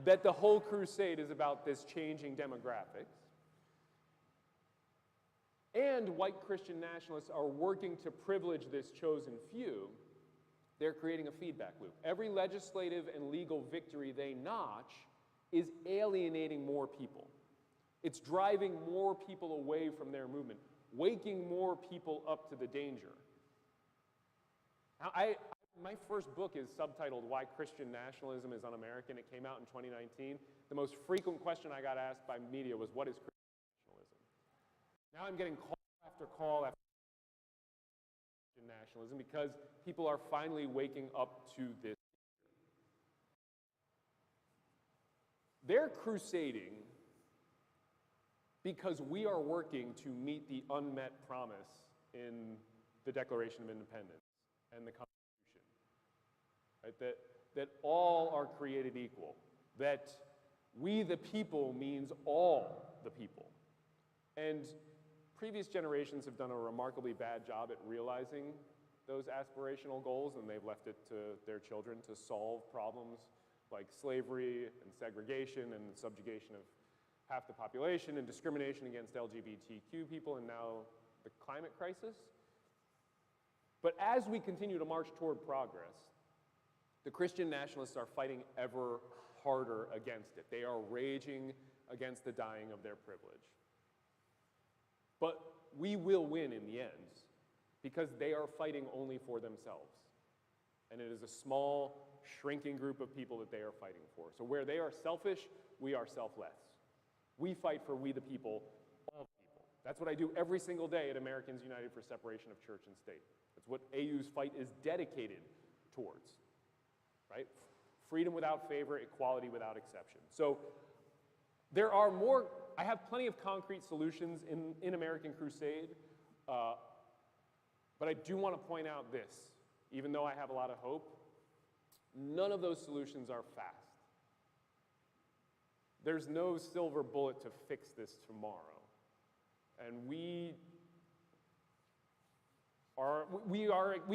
that the whole crusade is about this changing demographics. And white Christian nationalists are working to privilege this chosen few. They're creating a feedback loop. Every legislative and legal victory they notch is alienating more people. It's driving more people away from their movement, waking more people up to the danger. Now, my first book is subtitled Why Christian Nationalism Is Un-American. It came out in 2019. The most frequent question I got asked by media was, what is Christian nationalism? Now I'm getting call after call after Christian nationalism because people are finally waking up to this. They're crusading because we are working to meet the unmet promise in the Declaration of Independence and the Constitution, right? That all are created equal, that we the people means all the people. And previous generations have done a remarkably bad job at realizing those aspirational goals, and they've left it to their children to solve problems like slavery and segregation and subjugation of half the population and discrimination against LGBTQ people, and now the climate crisis. But as we continue to march toward progress, the Christian nationalists are fighting ever harder against it. They are raging against the dying of their privilege. But we will win in the end because they are fighting only for themselves. And it is a small, shrinking group of people that they are fighting for. So where they are selfish, we are selfless. We fight for we the people, all people. That's what I do every single day at Americans United for Separation of Church and State. That's what AU's fight is dedicated towards, right? Freedom without favor, equality without exception. So there are more, I have plenty of concrete solutions in American Crusade, but I do want to point out this. Even though I have a lot of hope, none of those solutions are fast. There's no silver bullet to fix this tomorrow. And we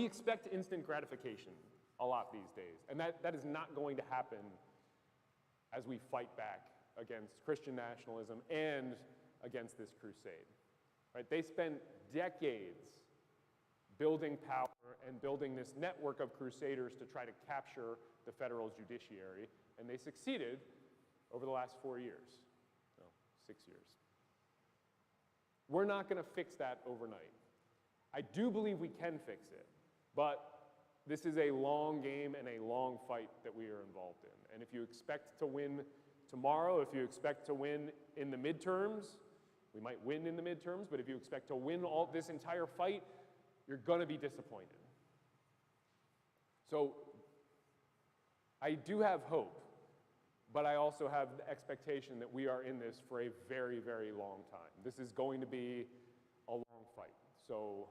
expect instant gratification a lot these days. And that is not going to happen as we fight back against Christian nationalism and against this crusade. Right? They spent decades building power and building this network of crusaders to try to capture the federal judiciary, and they succeeded over the last 4 years, no, 6 years. We're not going to fix that overnight. I do believe we can fix it, but this is a long game and a long fight that we are involved in. And if you expect to win tomorrow, if you expect to win in the midterms, we might win in the midterms, but if you expect to win all this entire fight, you're going to be disappointed. So I do have hope, but I also have the expectation that we are in this for a very, very long time. This is going to be a long fight, so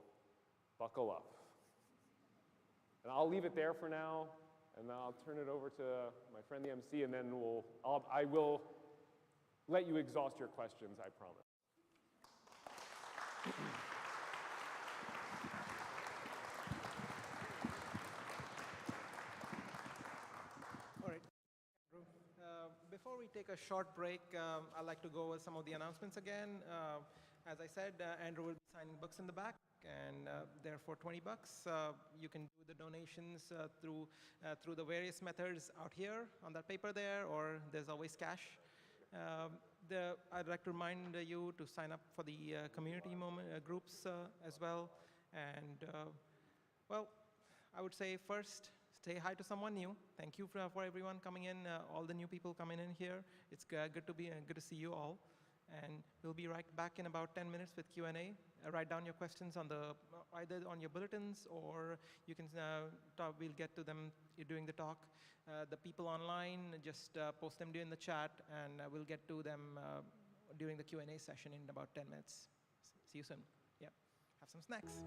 buckle up. And I'll leave it there for now, and then I'll turn it over to my friend the MC, and then I will let you exhaust your questions, I promise. Before we take a short break, I'd like to go over some of the announcements again. As I said, Andrew will be signing books in the back, and they're for $20. You can do the donations through the various methods out here on that paper there, or there's always cash. I'd like to remind you to sign up for the community groups as well. And well, I would say first, say hi to someone new. Thank you for everyone coming in, all the new people coming in here. It's good to see you all. And we'll be right back in about 10 minutes with Q&A. Write down your questions on either on your bulletins, or you can we'll get to them during the talk. The people online, just post them during the chat, and we'll get to them during the Q&A session in about 10 minutes. See you soon. Yeah, have some snacks.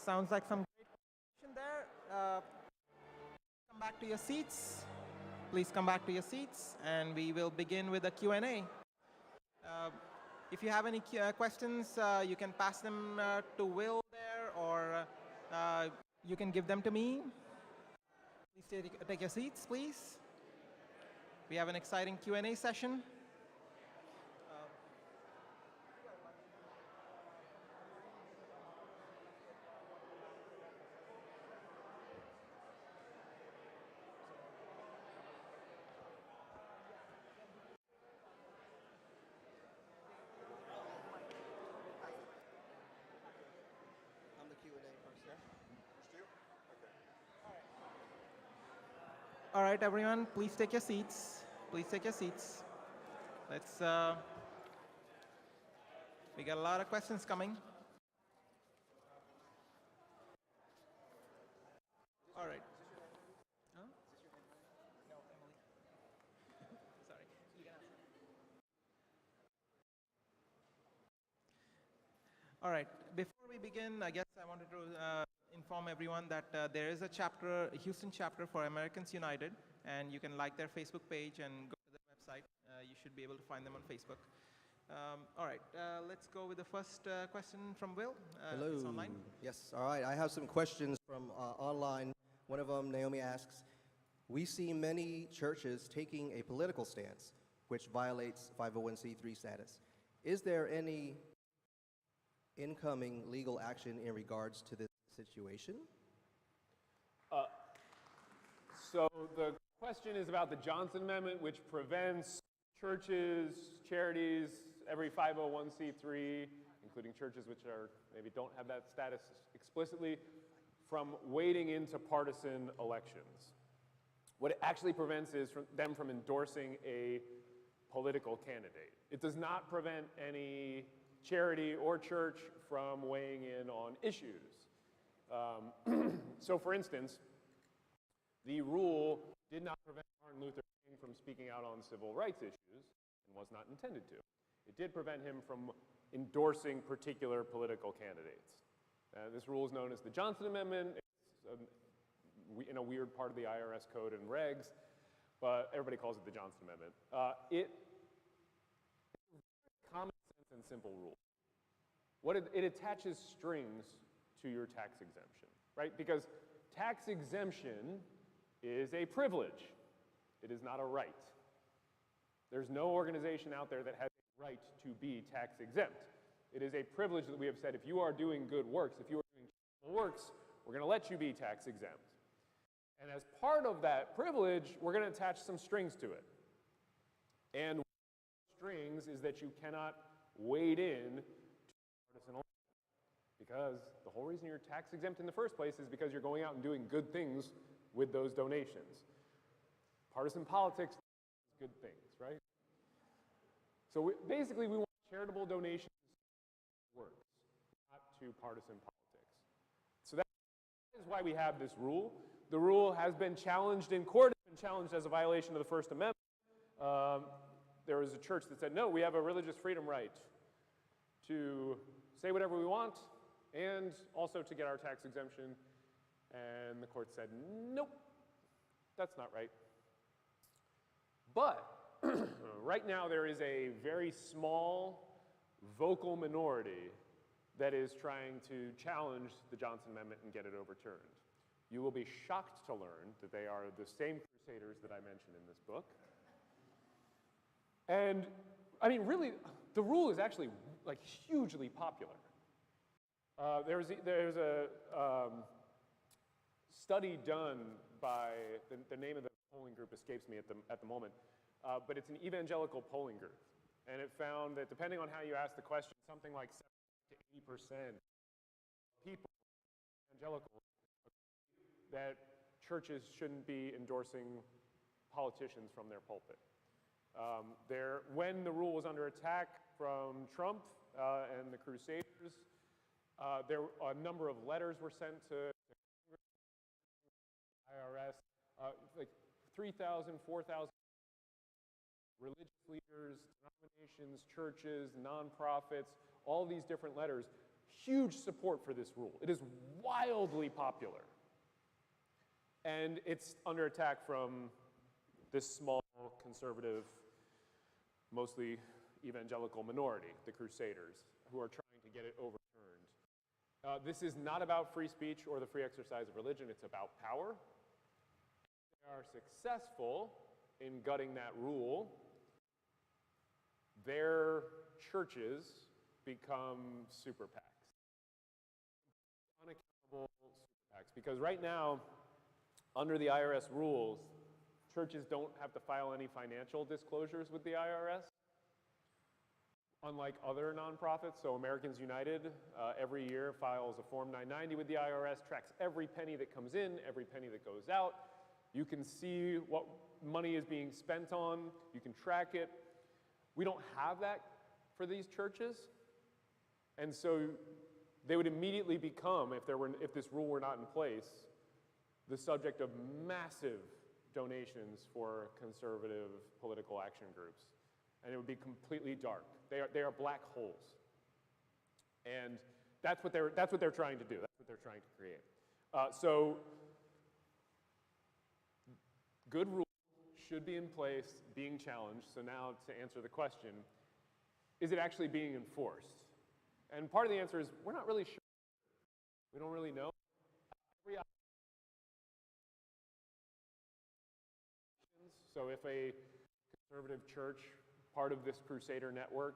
sounds like some great conversation there. Come back to your seats. Please come back to your seats, and we will begin with a Q&A. If you have any questions, you can pass them to Will there, or you can give them to me. Please take your seats, please. We have an exciting Q&A session. All right, everyone, please take your seats. Please take your seats. Let's, we got a lot of questions coming. All right. Huh? No, Emily. Sorry. You can ask. All right, before we begin, I guess I wanted to inform everyone that there is a chapter, a Houston chapter for Americans United, and you can like their Facebook page and go to their website. You should be able to find them on Facebook. All right, let's go with the first question from Will. Hello. It's online. Yes, all right. I have some questions from online. One of them, Naomi asks, we see many churches taking a political stance, which violates 501c3 status. Is there any incoming legal action in regards to this situation? So the question is about the Johnson Amendment, which prevents churches, charities, every 501c3, including churches which are maybe don't have that status explicitly, from wading into partisan elections. What it actually prevents is them from endorsing a political candidate. It does not prevent any charity or church from weighing in on issues. So for instance, the rule did not prevent Martin Luther King from speaking out on civil rights issues, and was not intended to. It did prevent him from endorsing particular political candidates. This rule is known as the Johnson Amendment. It's in a weird part of the IRS code and regs, but everybody calls it the Johnson Amendment. It's a common sense and simple rule. It attaches strings to your tax exemption, right? Because tax exemption is a privilege. It is not a right. There's no organization out there that has a right to be tax exempt. It is a privilege that we have said, if you are doing good works, if you are doing charitable works, we're going to let you be tax exempt. And as part of that privilege, we're going to attach some strings to it. And one of the strings is that you cannot wade in to partisan elections. Because the whole reason you're tax exempt in the first place is because you're going out and doing good things with those donations. Partisan politics is good things, right? So basically we want charitable donations to works, not to partisan politics. So that is why we have this rule. The rule has been challenged in court. It's been challenged as a violation of the First Amendment. There was a church that said, no, we have a religious freedom right to say whatever we want and also to get our tax exemption. And the court said, nope, that's not right. But right now there is a very small vocal minority that is trying to challenge the Johnson Amendment and get it overturned. You will be shocked to learn that they are the same crusaders that I mentioned in this book. And I mean, really, the rule is actually like hugely popular. There's a study done by, the name of the polling group escapes me at the moment, but it's an evangelical polling group. And it found that depending on how you ask the question, something like 70 to 80% of people, evangelical, that churches shouldn't be endorsing politicians from their pulpit. When the rule was under attack from Trump and the Crusaders, a number of letters were sent to IRS, like 3,000, 4,000 religious leaders, denominations, churches, nonprofits, all these different letters huge support for this rule. It is wildly popular. And it's under attack from this small, conservative, mostly evangelical minority, the Crusaders, who are trying to get it overturned. This is not about free speech or the free exercise of religion. It's about power. They are successful in gutting that rule. Their churches become super PACs. Unaccountable super PACs. Because right now, under the IRS rules, churches don't have to file any financial disclosures with the IRS, unlike other nonprofits. So Americans United every year files a Form 990 with the IRS, tracks every penny that comes in, every penny that goes out. You can see what money is being spent on. You can track it. We don't have that for these churches. And so they would immediately become, if this rule were not in place, the subject of massive donations for conservative political action groups. And it would be completely dark. They are black holes. And that's what they're trying to do. That's what they're trying to create. So good rules should be in place, being challenged. So now to answer the question, is it actually being enforced? And part of the answer is we're not really sure. We don't really know. So if a conservative church, part of this Crusader network,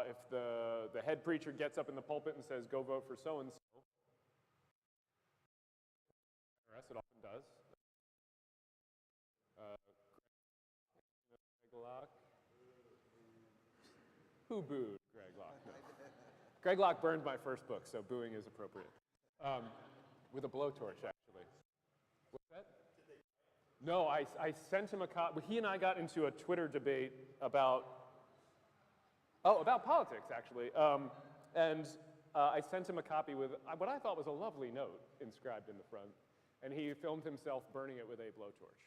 if the head preacher gets up in the pulpit and says, go vote for so-and-so, it often does. Greg Locke. Who booed Greg Locke? No. Greg Locke burned my first book, so booing is appropriate. With a blowtorch, actually. What's that? No, I sent him a copy. He and I got into a Twitter debate about politics, actually. I sent him a copy with what I thought was a lovely note inscribed in the front. And he filmed himself burning it with a blowtorch.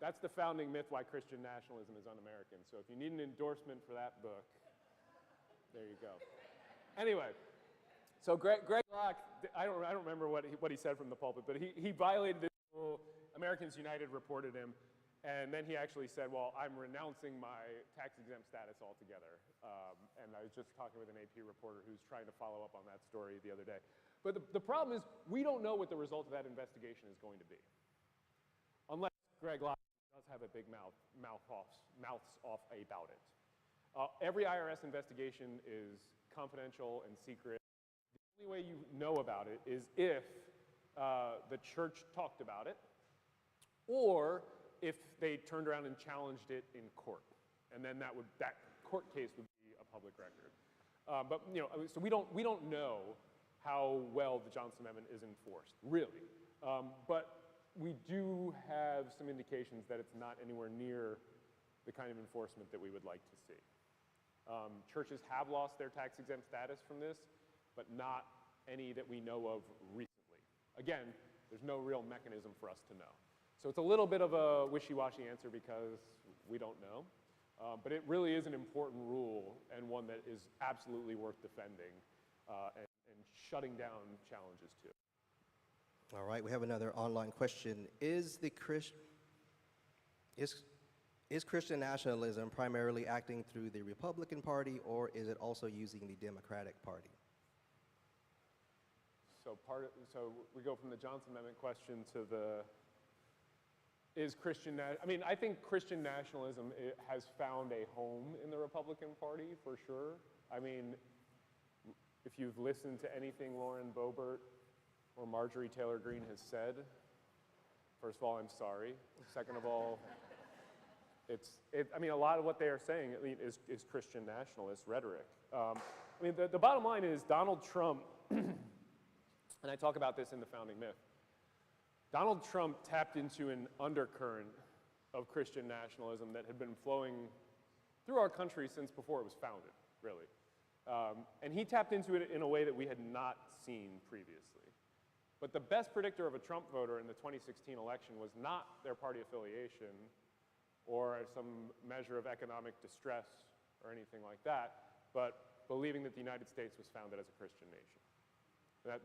That's the founding myth why Christian nationalism is un-American. So if you need an endorsement for that book, there you go. Anyway, so Greg Locke, I don't remember what he said from the pulpit, but he violated this rule. Americans United reported him, and then he actually said, well, I'm renouncing my tax-exempt status altogether. And I was just talking with an AP reporter who's trying to follow up on that story the other day. But the problem is, we don't know what the result of that investigation is going to be. Unless Greg Locke does have a big mouths off about it. Every IRS investigation is confidential and secret. The only way you know about it is if the church talked about it, or if they turned around and challenged it in court. And then that court case would be a public record. But so we don't know how well the Johnson Amendment is enforced, really. But we do have some indications that it's not anywhere near the kind of enforcement that we would like to see. Churches have lost their tax-exempt status from this, but not any that we know of recently. Again, there's no real mechanism for us to know. So it's a little bit of a wishy-washy answer because we don't know. But it really is an important rule and one that is absolutely worth defending and shutting down challenges to. All right, we have another online question. Is Christian nationalism primarily acting through the Republican Party, or is it also using the Democratic Party? So we go from the Johnson Amendment question to I think Christian nationalism has found a home in the Republican Party, for sure. I mean, if you've listened to anything Lauren Boebert or Marjorie Taylor Greene has said, first of all, I'm sorry. Second of all, a lot of what they are saying is Christian nationalist rhetoric. The bottom line is Donald Trump, and I talk about this in The Founding Myth, Donald Trump tapped into an undercurrent of Christian nationalism that had been flowing through our country since before it was founded, really. And he tapped into it in a way that we had not seen previously. But the best predictor of a Trump voter in the 2016 election was not their party affiliation or some measure of economic distress or anything like that, but believing that the United States was founded as a Christian nation.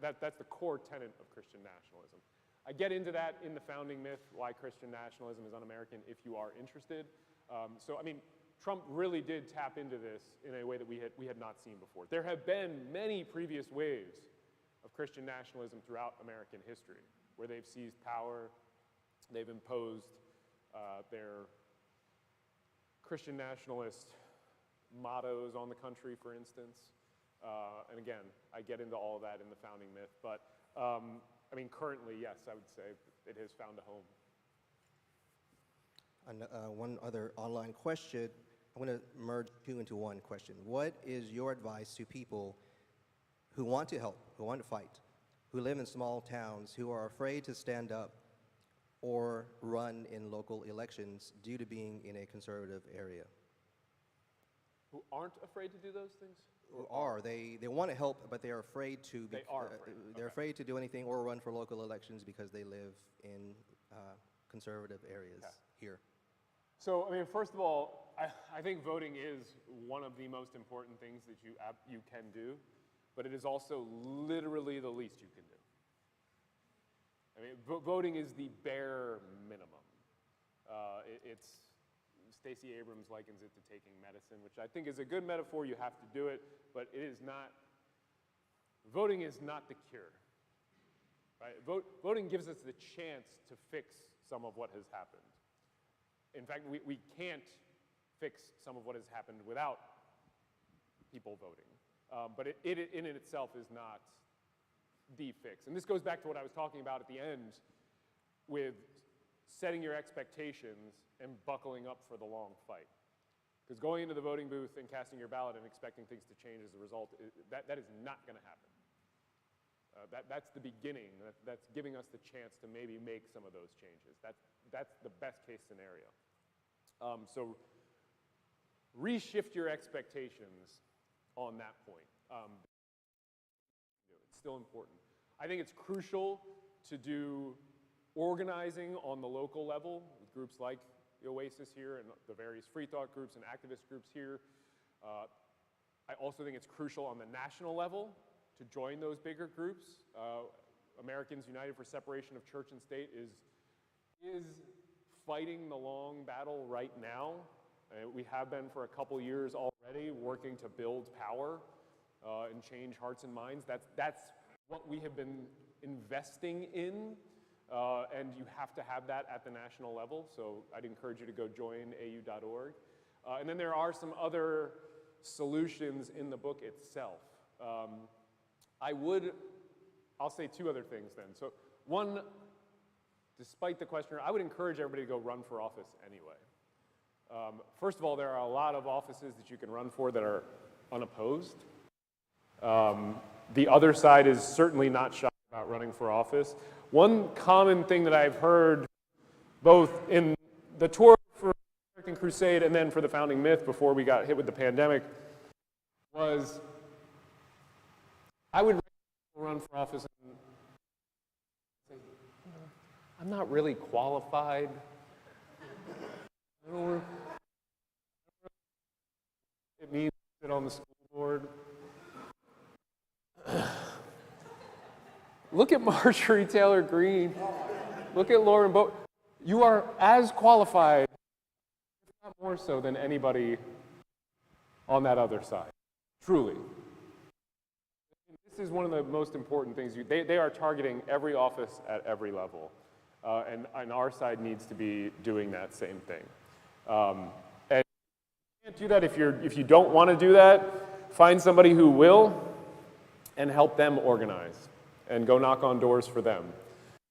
That's the core tenet of Christian nationalism. I get into that in the founding myth, why Christian nationalism is un-American, if you are interested. So, I mean, Trump really did tap into this in a way that we had not seen before. There have been many previous waves of Christian nationalism throughout American history, where they've seized power, they've imposed their Christian nationalist mottos on the country, for instance. And again, I get into all of that in the founding myth, but I mean, currently, yes, I would say it has found a home. And, one other online question. I'm going to merge two into one question. What is your advice to people who want to help, who want to fight, who live in small towns, who are afraid to stand up or run in local elections due to being in a conservative area? Who aren't afraid to do those things? Who are. They want to help, but they are afraid to. They are afraid. They're afraid to do anything or run for local elections because they live in conservative areas here. So, I mean, first of all, I think voting is one of the most important things that you can do, but it is also literally the least you can do. I mean, voting is the bare minimum. Stacey Abrams likens it to taking medicine, which I think is a good metaphor. You have to do it, but it is not, voting is not the cure, right? Voting gives us the chance to fix some of what has happened. In fact, we can't fix some of what has happened without people voting. But it in itself is not the fix. And this goes back to what I was talking about at the end with setting your expectations and buckling up for the long fight. Because going into the voting booth and casting your ballot and expecting things to change as a result, that is not going to happen. That's the beginning. That's giving us the chance to maybe make some of those changes. That's the best case scenario. So reshift your expectations on that point. It's still important. I think it's crucial to do organizing on the local level with groups like the Oasis here and the various free thought groups and activist groups here. I also think it's crucial on the national level to join those bigger groups. Americans United for Separation of Church and State is fighting the long battle right now. We have been for a couple years already working to build power and change hearts and minds. That's what we have been investing in, and you have to have that at the national level, so I'd encourage you to go join au.org. And then there are some other solutions in the book itself. I'll say two other things then. So one, despite the questioner, I would encourage everybody to go run for office anyway. First of all, there are a lot of offices that you can run for that are unopposed. The other side is certainly not shy about running for office. One common thing that I've heard both in the tour for American Crusade and then for the founding myth before we got hit with the pandemic was, I would run for office and say, I'm not really qualified. It means to sit on the school board. Look at Marjorie Taylor Greene. Look at Lauren Boebert. You are as qualified, if not more so, than anybody on that other side. Truly. This is one of the most important things. They are targeting every office at every level. And our side needs to be doing that same thing. And you can't do that if you don't want to do that. Find somebody who will and help them organize and go knock on doors for them.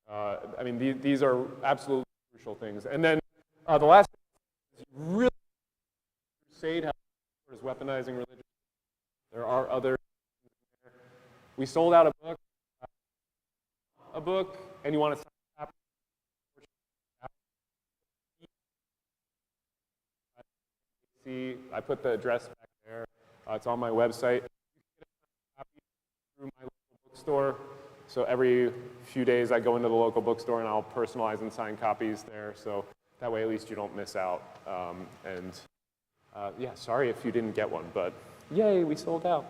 I mean, these are absolutely crucial things. And then the last thing is really Crusade is weaponizing religion. There are other. We sold out a book, and you want to sign a copy. See, I put the address back there. It's on my website. You can get a copy through my local bookstore. So every few days I go into the local bookstore and I'll personalize and sign copies there. So that way at least you don't miss out. Yeah, sorry if you didn't get one, but Yay, we sold out.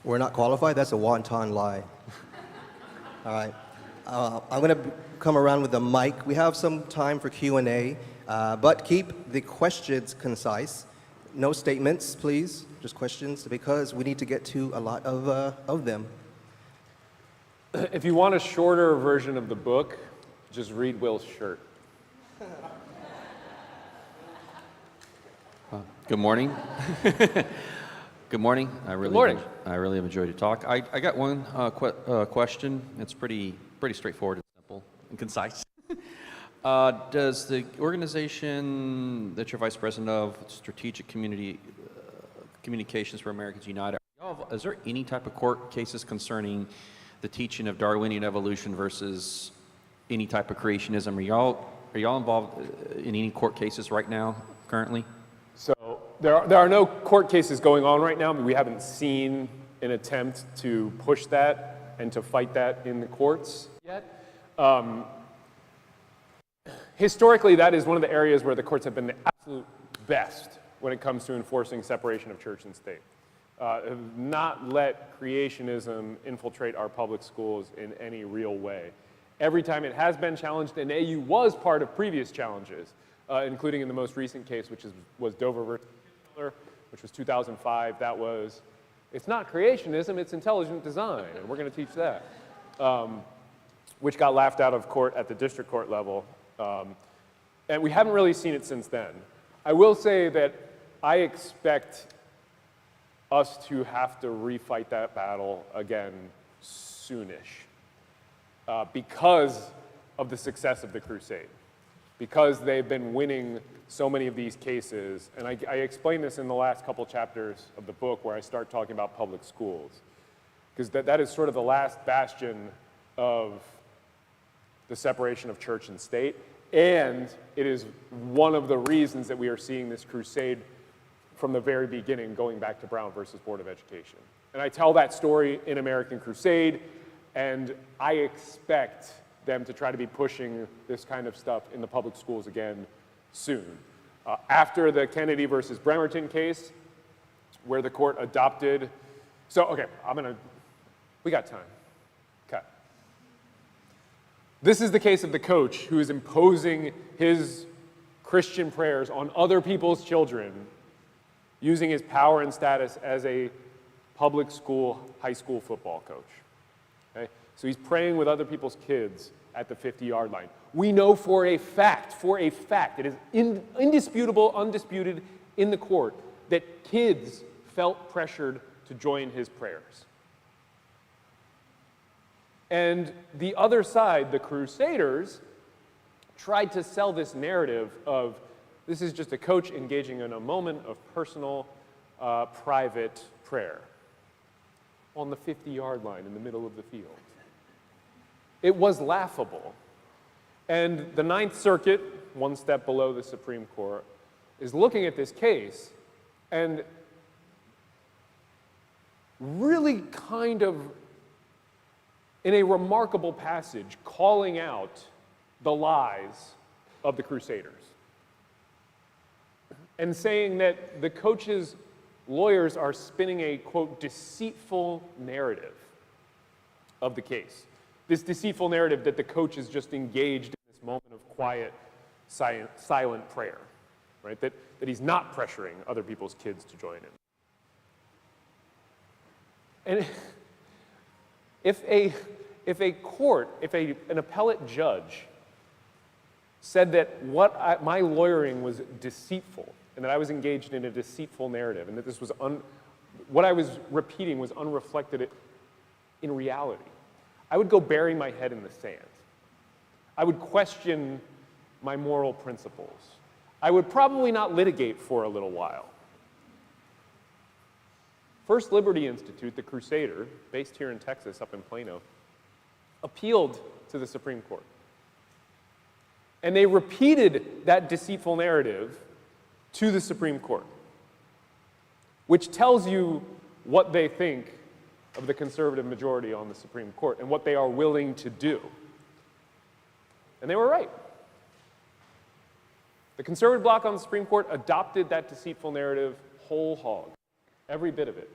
We're not qualified? That's a wanton lie. All right. I'm going to come around with the mic. We have some time for Q&A, but keep the questions concise. No statements, please, just questions, because we need to get to a lot of them. If you want a shorter version of the book, just read Will's shirt. Good morning. Good morning. I really have enjoyed your talk. I got one question. It's pretty straightforward and simple and concise. Does the organization that you're vice president of, Strategic Communications for Americans United, is there any type of court cases concerning the teaching of Darwinian evolution versus any type of creationism? Are y'all involved in any court cases right now, currently? So there are no court cases going on right now, but we haven't seen an attempt to push that and to fight that in the courts yet. Historically, that is one of the areas where the courts have been the absolute best when it comes to enforcing separation of church and state. Have not let creationism infiltrate our public schools in any real way. Every time it has been challenged, and AU was part of previous challenges, including in the most recent case, which was Dover versus Hitler, which was 2005. That was, it's not creationism, it's intelligent design, and we're going to teach that, which got laughed out of court at the district court level. And we haven't really seen it since then. I will say that I expect us to have to refight that battle again soonish because of the success of the crusade, because they've been winning so many of these cases. And I explain this in the last couple chapters of the book where I start talking about public schools, because that is sort of the last bastion of the separation of church and state, and it is one of the reasons that we are seeing this crusade from the very beginning, going back to Brown versus Board of Education. And I tell that story in American Crusade, and I expect them to try to be pushing this kind of stuff in the public schools again soon. After the Kennedy versus Bremerton case, where the court adopted, we got time. Okay. This is the case of the coach who is imposing his Christian prayers on other people's children using his power and status as a public school, high school football coach. Okay? So he's praying with other people's kids at the 50-yard line. We know for a fact, it is indisputable, undisputed in the court, that kids felt pressured to join his prayers. And the other side, the Crusaders, tried to sell this narrative of this is just a coach engaging in a moment of personal, private prayer on the 50-yard line in the middle of the field. It was laughable. And the Ninth Circuit, one step below the Supreme Court, is looking at this case and really kind of, in a remarkable passage, calling out the lies of the Crusaders and saying that the coach's lawyers are spinning a, quote, deceitful narrative of the case. This deceitful narrative that the coach is just engaged in this moment of quiet, silent prayer, right? That he's not pressuring other people's kids to join him. And if an appellate judge said that my lawyering was deceitful and that I was engaged in a deceitful narrative and that this was what I was repeating was unreflected in reality, I would go bury my head in the sand. I would question my moral principles. I would probably not litigate for a little while. First Liberty Institute, the Crusader, based here in Texas, up in Plano, appealed to the Supreme Court. And they repeated that deceitful narrative to the Supreme Court, which tells you what they think of the conservative majority on the Supreme Court and what they are willing to do. And they were right. The conservative bloc on the Supreme Court adopted that deceitful narrative whole hog, every bit of it,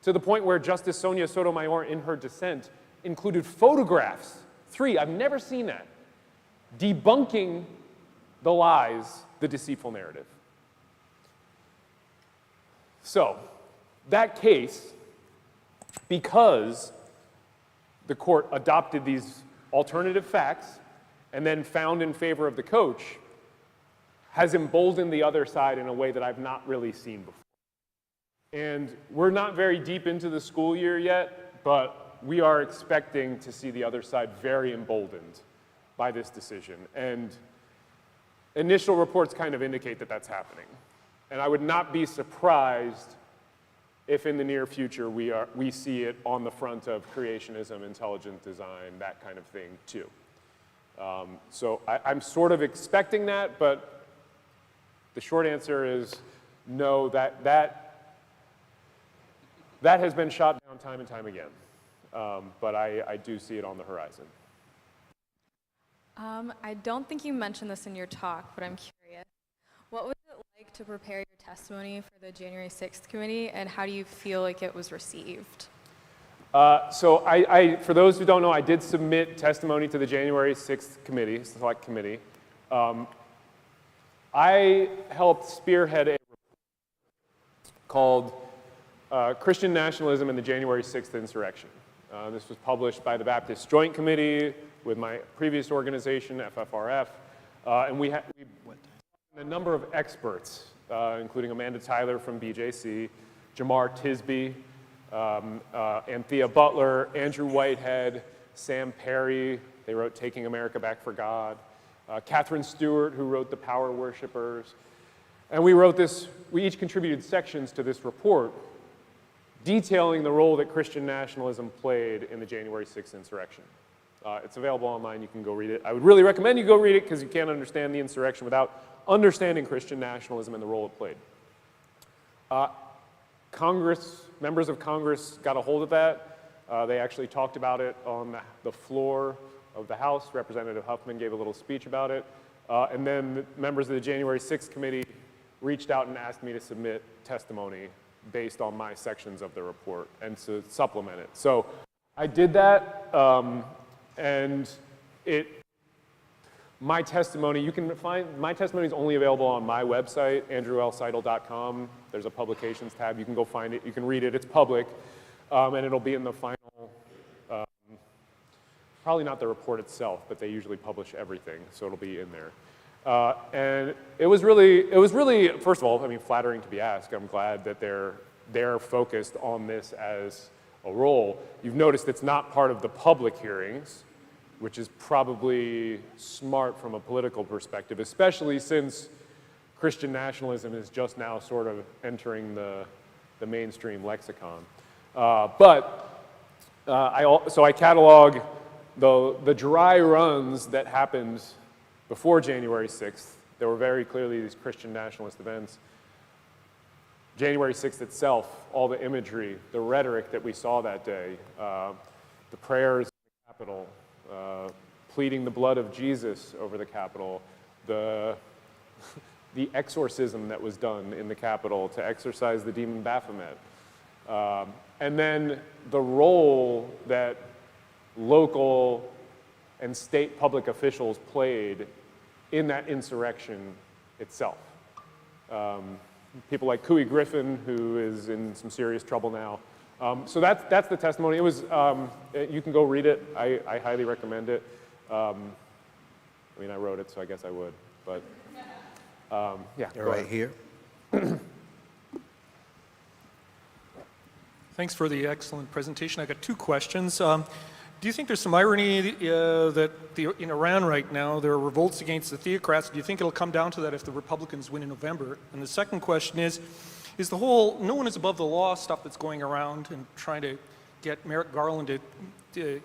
to the point where Justice Sonia Sotomayor, in her dissent, included photographs, 3, I've never seen that, debunking the lies, the deceitful narrative. So, that case, because the court adopted these alternative facts and then found in favor of the coach, has emboldened the other side in a way that I've not really seen before. And we're not very deep into the school year yet, but we are expecting to see the other side very emboldened by this decision. And initial reports kind of indicate that that's happening. And I would not be surprised if in the near future we see it on the front of creationism, intelligent design, that kind of thing too. So I'm sort of expecting that, but the short answer is no, that has been shot down time and time again. But I do see it on the horizon. I don't think you mentioned this in your talk, but I'm curious. What was it like to prepare your testimony for the January 6th committee, and how do you feel like it was received? So for those who don't know, I did submit testimony to the January 6th committee, select committee. I helped spearhead a report called Christian Nationalism and the January 6th Insurrection. This was published by the Baptist Joint Committee with my previous organization, FFRF, and we had a number of experts, including Amanda Tyler from BJC, Jamar Tisby, Anthea Butler, Andrew Whitehead, Sam Perry, they wrote Taking America Back for God, Catherine Stewart, who wrote The Power Worshippers, and we each contributed sections to this report detailing the role that Christian nationalism played in the January 6th insurrection. It's available online, you can go read it. I would really recommend you go read it because you can't understand the insurrection without understanding Christian nationalism and the role it played. Members of Congress got a hold of that. They actually talked about it on the floor of the House. Representative Huffman gave a little speech about it. And then the members of the January 6th committee reached out and asked me to submit testimony based on my sections of the report and to supplement it. So I did that, and my testimony, you can find, my testimony is only available on my website, andrewlseidel.com. There's a publications tab, you can go find it, you can read it, it's public, and it'll be in the final, probably not the report itself, but they usually publish everything, so it'll be in there. And it was really, first of all, I mean, flattering to be asked. I'm glad that they're focused on this as a role. You've noticed it's not part of the public hearings, which is probably smart from a political perspective, especially since Christian nationalism is just now sort of entering the mainstream lexicon. So I catalog the dry runs that happened before January 6th. There were very clearly these Christian nationalist events. January 6th itself, all the imagery, the rhetoric that we saw that day, the prayers in the Capitol, pleading the blood of Jesus over the Capitol, the exorcism that was done in the Capitol to exorcise the demon Baphomet, and then the role that local and state public officials played in that insurrection itself. People like Cooey Griffin, who is in some serious trouble now. So that's the testimony. It was, you can go read it. I highly recommend it. I mean, I wrote it, so I guess I would, but yeah. You're right here. Thanks for the excellent presentation. I got two questions. Do you think there's some irony that in Iran right now, there are revolts against the theocrats? Do you think it'll come down to that if the Republicans win in November? And the second question is the whole no one is above the law stuff that's going around and trying to get Merrick Garland to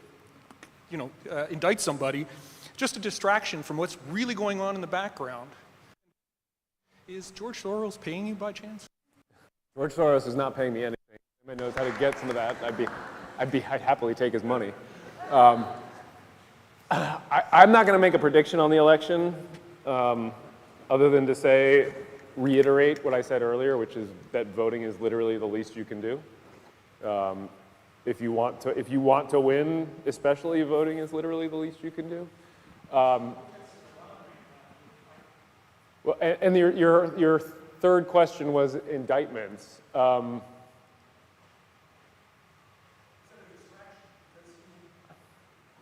indict somebody, just a distraction from what's really going on in the background? Is George Soros paying you by chance? George Soros is not paying me anything. If anybody knows how to get some of that, I'd happily take his money. I'm not going to make a prediction on the election, other than to say reiterate what I said earlier, which is that voting is literally the least you can do. If you want to win, especially, voting is literally the least you can do. Well, and your third question was indictments.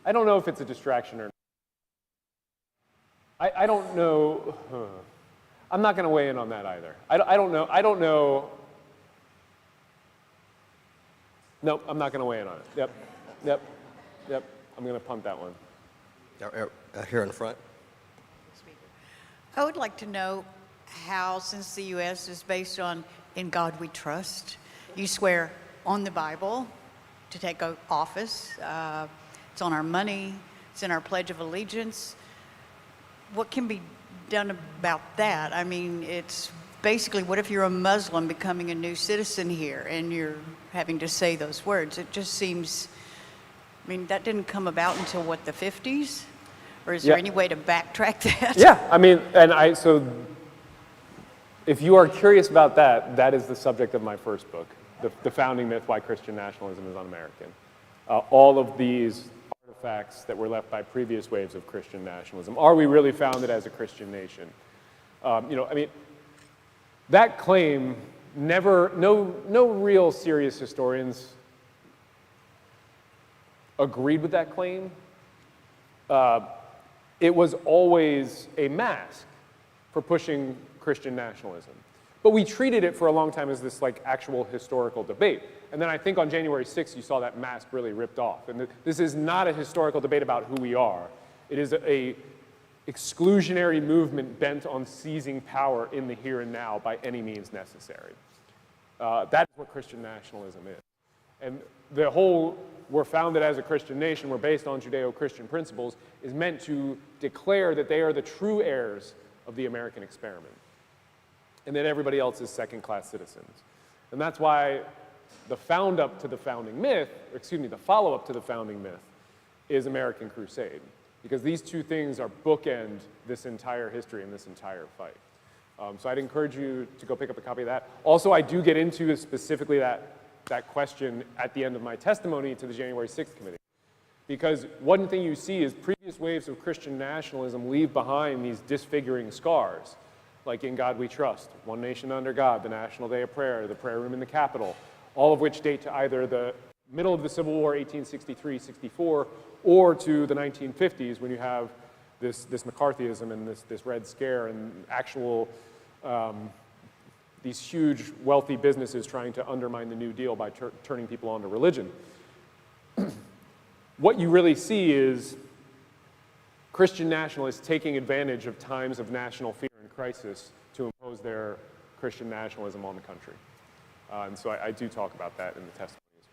I don't know if it's a distraction or not. I don't know. I'm not going to weigh in on that either. I don't know. I don't know. Nope, I'm not going to weigh in on it. Yep. I'm going to punt that one. Here in front. I would like to know how, since the U.S. is based on "In God We Trust," you swear on the Bible to take office. It's on our money. It's in our Pledge of Allegiance. What can be done about that? I mean, it's basically, what if you're a Muslim becoming a new citizen here and you're having to say those words? It just seems, I mean, that didn't come about until, what, the 50s? Or is there any way to backtrack that? Yeah, I mean, so if you are curious about that, that is the subject of my first book, The Founding Myth, Why Christian Nationalism Is Un-American. All of these artifacts that were left by previous waves of Christian nationalism. Are we really founded as a Christian nation? I mean, that claim no real serious historians agreed with that claim. It was always a mask for pushing Christian nationalism. But we treated it for a long time as this like actual historical debate. And then I think on January 6th, you saw that mask really ripped off. And this is not a historical debate about who we are. It is a exclusionary movement bent on seizing power in the here and now by any means necessary. That's what Christian nationalism is. And the whole, we're founded as a Christian nation, we're based on Judeo-Christian principles, is meant to declare that they are the true heirs of the American experiment, and that everybody else is second-class citizens. And that's why the follow-up to the founding myth is American Crusade, because these two things are bookend this entire history and this entire fight. So I'd encourage you to go pick up a copy of that. Also, I do get into specifically that question at the end of my testimony to the January 6th committee. Because one thing you see is previous waves of Christian nationalism leave behind these disfiguring scars, like In God We Trust, One Nation Under God, the National Day of Prayer, the Prayer Room in the Capitol, all of which date to either the middle of the Civil War, 1863-64, or to the 1950s when you have this McCarthyism and this Red Scare and actual these huge wealthy businesses trying to undermine the New Deal by turning people onto religion. What you really see is Christian nationalists taking advantage of times of national fear and crisis to impose their Christian nationalism on the country. And so I do talk about that in the testimony as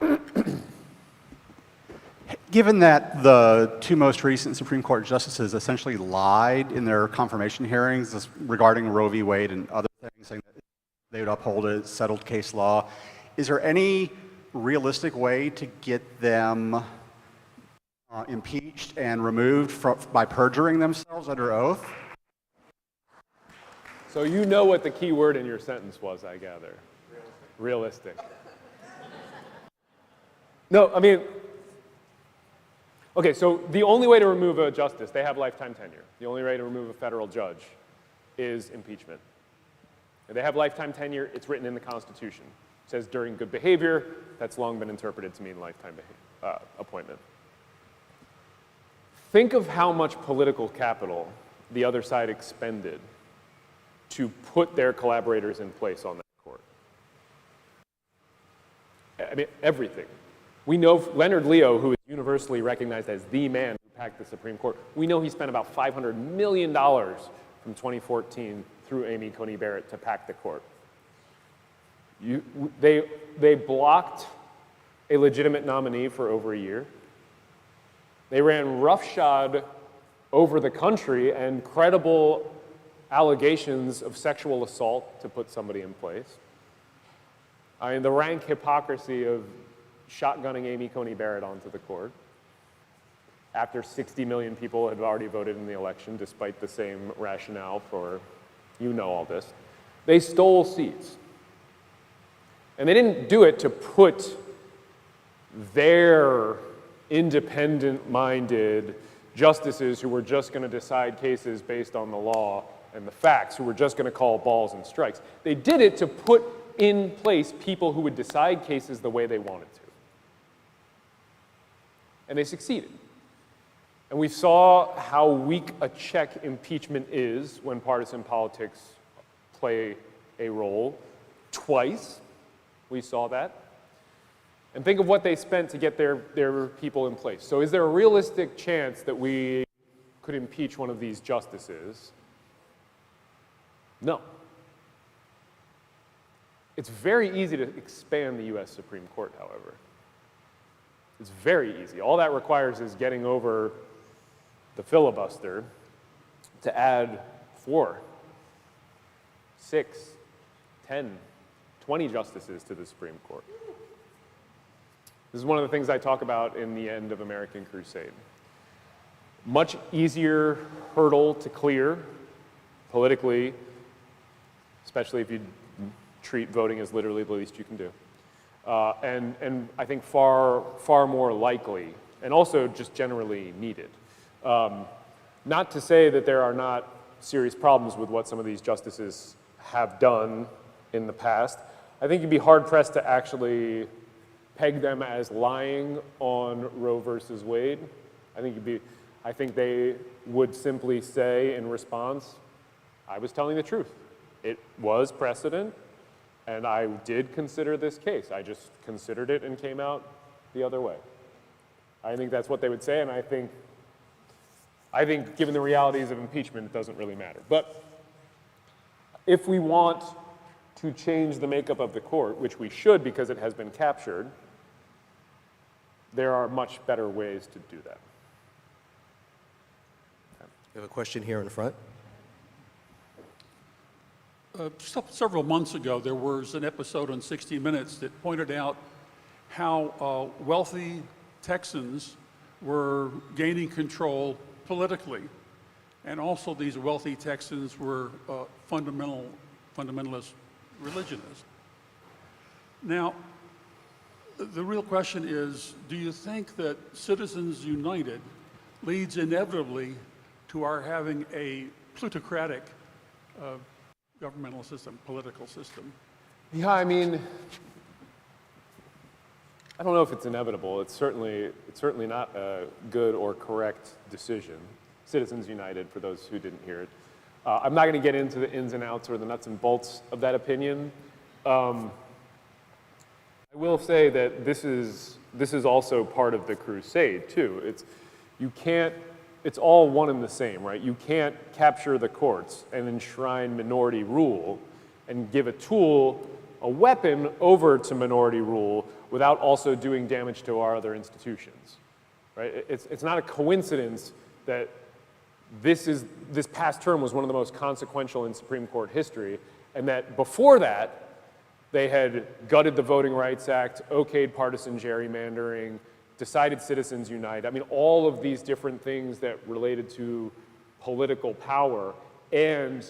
well. Given that the two most recent Supreme Court justices essentially lied in their confirmation hearings regarding Roe v. Wade and other things, saying that they would uphold a settled case law, is there any realistic way to get them impeached and removed by perjuring themselves under oath? So you know what the key word in your sentence was, I gather. Realistic. No, I mean, okay, so the only way to remove a justice, they have lifetime tenure. The only way to remove a federal judge is impeachment. If they have lifetime tenure, it's written in the Constitution. It says during good behavior. That's long been interpreted to mean lifetime appointment. Think of how much political capital the other side expended to put their collaborators in place on that court. I mean, everything. We know Leonard Leo, who is universally recognized as the man who packed the Supreme Court, we know he spent about $500 million from 2014 through Amy Coney Barrett to pack the court. They blocked a legitimate nominee for over a year. They ran roughshod over the country and credible allegations of sexual assault to put somebody in place. I mean, the rank hypocrisy of shotgunning Amy Coney Barrett onto the court. after 60 million people had already voted in the election, despite the same rationale for, you know all this. They stole seats. And they didn't do it to put their independent-minded justices who were just going to decide cases based on the law and the facts, who were just going to call balls and strikes. They did it to put in place people who would decide cases the way they wanted to. And they succeeded. And we saw how weak a check impeachment is when partisan politics play a role. Twice we saw that. And think of what they spent to get their people in place. So is there a realistic chance that we could impeach one of these justices? No. It's very easy to expand the US Supreme Court, however. It's very easy. All that requires is getting over the filibuster to add 4, 6, 10, 20 justices to the Supreme Court. This is one of the things I talk about in the end of American Crusade. Much easier hurdle to clear politically, especially if you treat voting as literally the least you can do. And I think far more likely, and also just generally needed. Not to say that there are not serious problems with what some of these justices have done in the past. I think you'd be hard-pressed to actually peg them as lying on Roe versus Wade. I think they would simply say in response, I was telling the truth. It was precedent, and I did consider this case. I just considered it and came out the other way. I think that's what they would say, and I think given the realities of impeachment, it doesn't really matter. But if we want to change the makeup of the court, which we should because it has been captured, there are much better ways to do that. We have a question here in front. Several months ago, there was an episode on 60 Minutes that pointed out how wealthy Texans were gaining control politically. And also these wealthy Texans were fundamentalist religionists. Now, the real question is, do you think that Citizens United leads inevitably to our having a plutocratic governmental system, political system? Yeah, I mean, I don't know if it's inevitable. It's certainly not a good or correct decision. Citizens United, for those who didn't hear it. I'm not going to get into the ins and outs or the nuts and bolts of that opinion. I will say that this is also part of the crusade too. It's all one and the same, right? You can't capture the courts and enshrine minority rule and give a weapon over to minority rule without also doing damage to our other institutions, right? It's not a coincidence that this past term was one of the most consequential in Supreme Court history, and that before that, they had gutted the Voting Rights Act, okayed partisan gerrymandering, decided Citizens Unite. I mean, all of these different things that related to political power and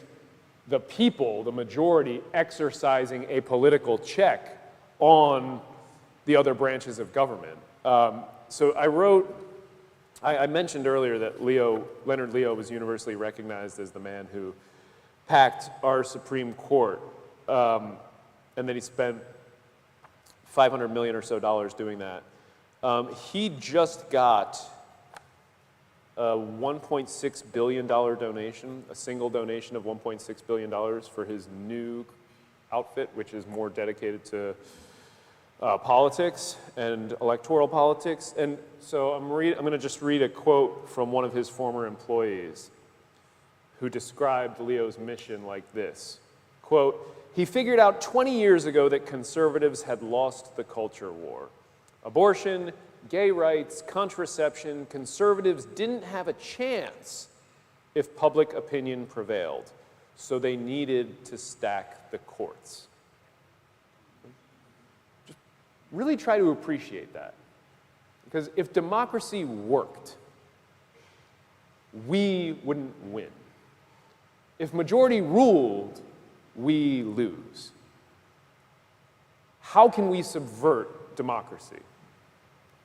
the people, the majority, exercising a political check on the other branches of government. So I mentioned earlier that Leonard Leo was universally recognized as the man who packed our Supreme Court, and that he spent $500 million or so doing that. He just got a $1.6 billion donation, a single donation of $1.6 billion for his new outfit, which is more dedicated to politics and electoral politics. And so I'm going to just read a quote from one of his former employees who described Leo's mission like this. Quote, "He figured out 20 years ago that conservatives had lost the culture war. Abortion, gay rights, contraception, conservatives didn't have a chance if public opinion prevailed, so they needed to stack the courts." Just really try to appreciate that. Because if democracy worked, we wouldn't win. If majority ruled, we lose. How can we subvert democracy?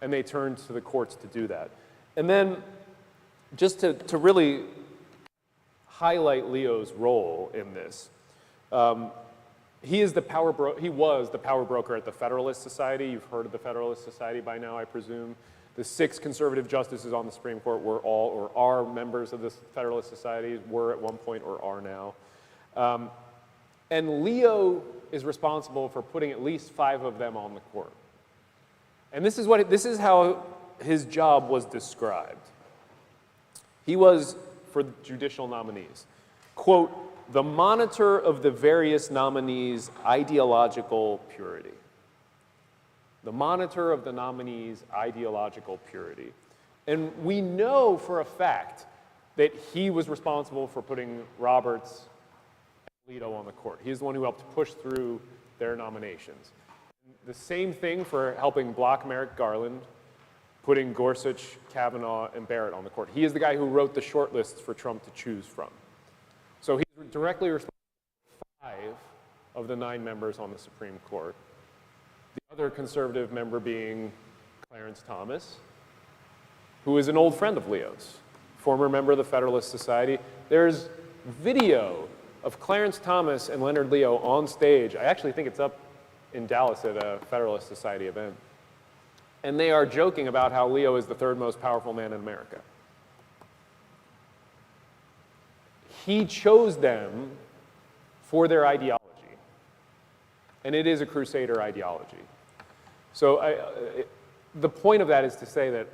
And they turned to the courts to do that. And then, just to really highlight Leo's role in this, he was the power broker at the Federalist Society. You've heard of the Federalist Society by now, I presume. The 6 conservative justices on the Supreme Court were all or are members of this Federalist Society, were at one point or are now. And Leo is responsible for putting at least 5 of them on the court. And this is how his job was described. He was, for the judicial nominees, quote, the monitor of the various nominees' ideological purity. The monitor of the nominees' ideological purity. And we know for a fact that he was responsible for putting Roberts and Alito on the court. He's the one who helped push through their nominations. The same thing for helping block Merrick Garland, putting Gorsuch, Kavanaugh, and Barrett on the court. He is the guy who wrote the short lists for Trump to choose from. So he's directly responsible for 5 of the 9 members on the Supreme Court. The other conservative member being Clarence Thomas, who is an old friend of Leo's, former member of the Federalist Society. There's video of Clarence Thomas and Leonard Leo on stage. I actually think it's up in Dallas at a Federalist Society event. And they are joking about how Leo is the 3rd most powerful man in America. He chose them for their ideology. And it is a crusader ideology. So the point of that is to say that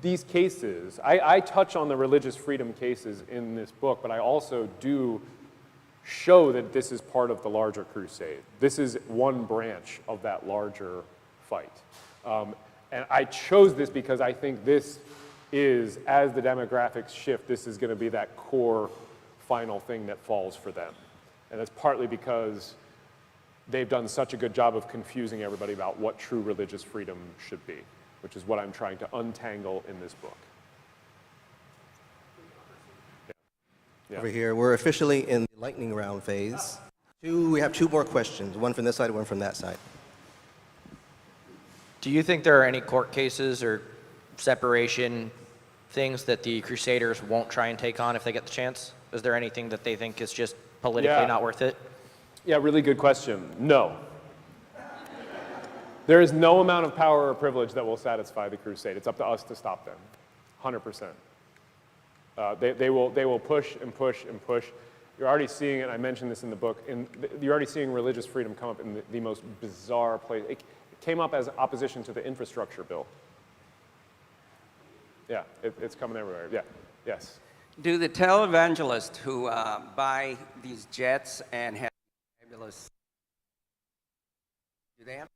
these cases, I touch on the religious freedom cases in this book, but I also do show that this is part of the larger crusade. This is one branch of that larger fight. And I chose this because I think this is, as the demographics shift, this is going to be that core final thing that falls for them. And that's partly because they've done such a good job of confusing everybody about what true religious freedom should be, which is what I'm trying to untangle in this book. Yeah. Over here, we're officially in the lightning round phase. We have 2 more questions, one from this side, one from that side. Do you think there are any court cases or separation things that the Crusaders won't try and take on if they get the chance? Is there anything that they think is just politically not worth it? Yeah, really good question. No. There is no amount of power or privilege that will satisfy the crusade. It's up to us to stop them, 100%. They will push and push and push. You're already seeing it, I mentioned this in the book, you're already seeing religious freedom come up in the most bizarre place. It came up as opposition to the infrastructure bill. Yeah, it's coming everywhere. Yeah, yes. Do the televangelists who buy these jets and have fabulous, do they have?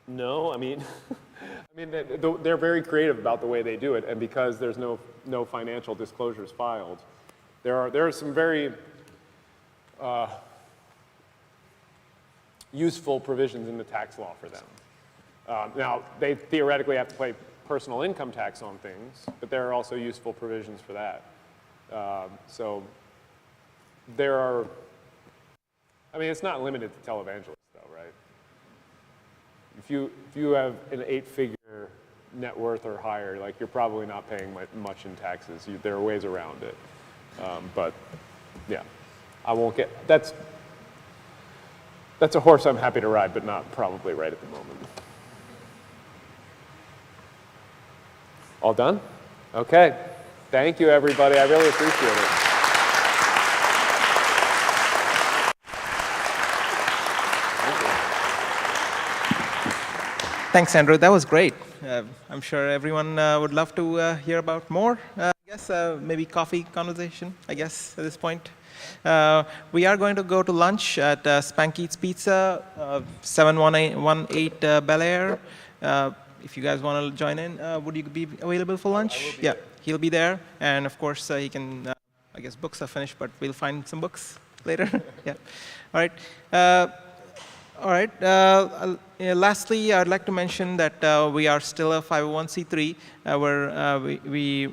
No, I mean, they're very creative about the way they do it, and because there's no financial disclosures filed, there are some very useful provisions in the tax law for them. Now, they theoretically have to pay personal income tax on things, but there are also useful provisions for that. So there are, I mean, it's not limited to televangelists, though, right? If you have an 8-figure net worth or higher, like, you're probably not paying much in taxes. There are ways around it. But yeah, I won't get, that's a horse I'm happy to ride, but not probably right at the moment. All done? Okay. Thank you, everybody. I really appreciate it. Thanks, Andrew. That was great. I'm sure everyone would love to hear about more. I guess maybe coffee conversation, I guess, at this point. We are going to go to lunch at Spanky's Pizza, 7118 Bel Air. If you guys want to join in, would you be available for lunch? Yeah, he'll be there. And of course, he can, I guess books are finished, but we'll find some books later. Yeah. All right. All right. Lastly, I'd like to mention that we are still a 501c3. Where we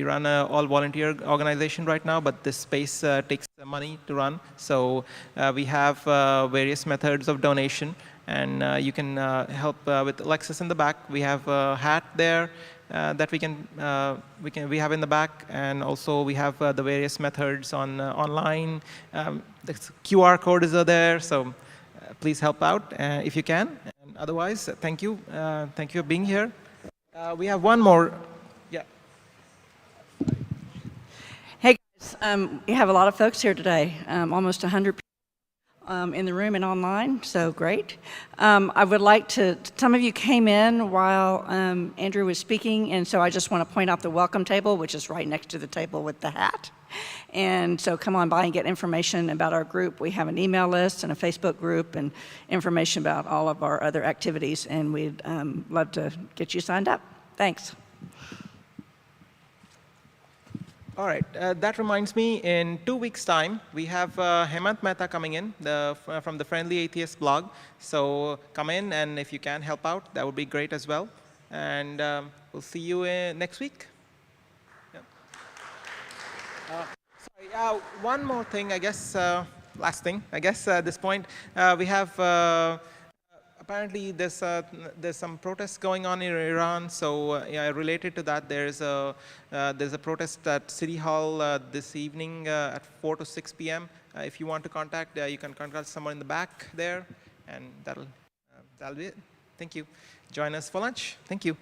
run an all-volunteer organization right now, but this space takes money to run. So we have various methods of donation, and you can help with Alexis in the back. We have a hat there that we have in the back, and also we have the various methods on online. The QR code is there, so. Please help out if you can. And otherwise, thank you. Thank you for being here. We have one more. Yeah. Hey guys, we have a lot of folks here today. Almost 100 people in the room and online, so great. I would like to, some of you came in while Andrew was speaking, and so I just want to point out the welcome table, which is right next to the table with the hat. And so come on by and get information about our group. We have an email list and a Facebook group and information about all of our other activities, and we'd love to get you signed up. Thanks. All right, that reminds me, in 2 weeks' time, we have Hemant Mehta coming in from the Friendly Atheist blog. So come in, and if you can help out, that would be great as well. And we'll see you next week. Sorry, one more thing, I guess, last thing, I guess at this point. We have, apparently there's some protests going on in Iran, so related to that, there's a protest at City Hall this evening at 4 to 6 p.m. If you want to contact, you can contact someone in the back there, and that'll be it. Thank you. Join us for lunch. Thank you.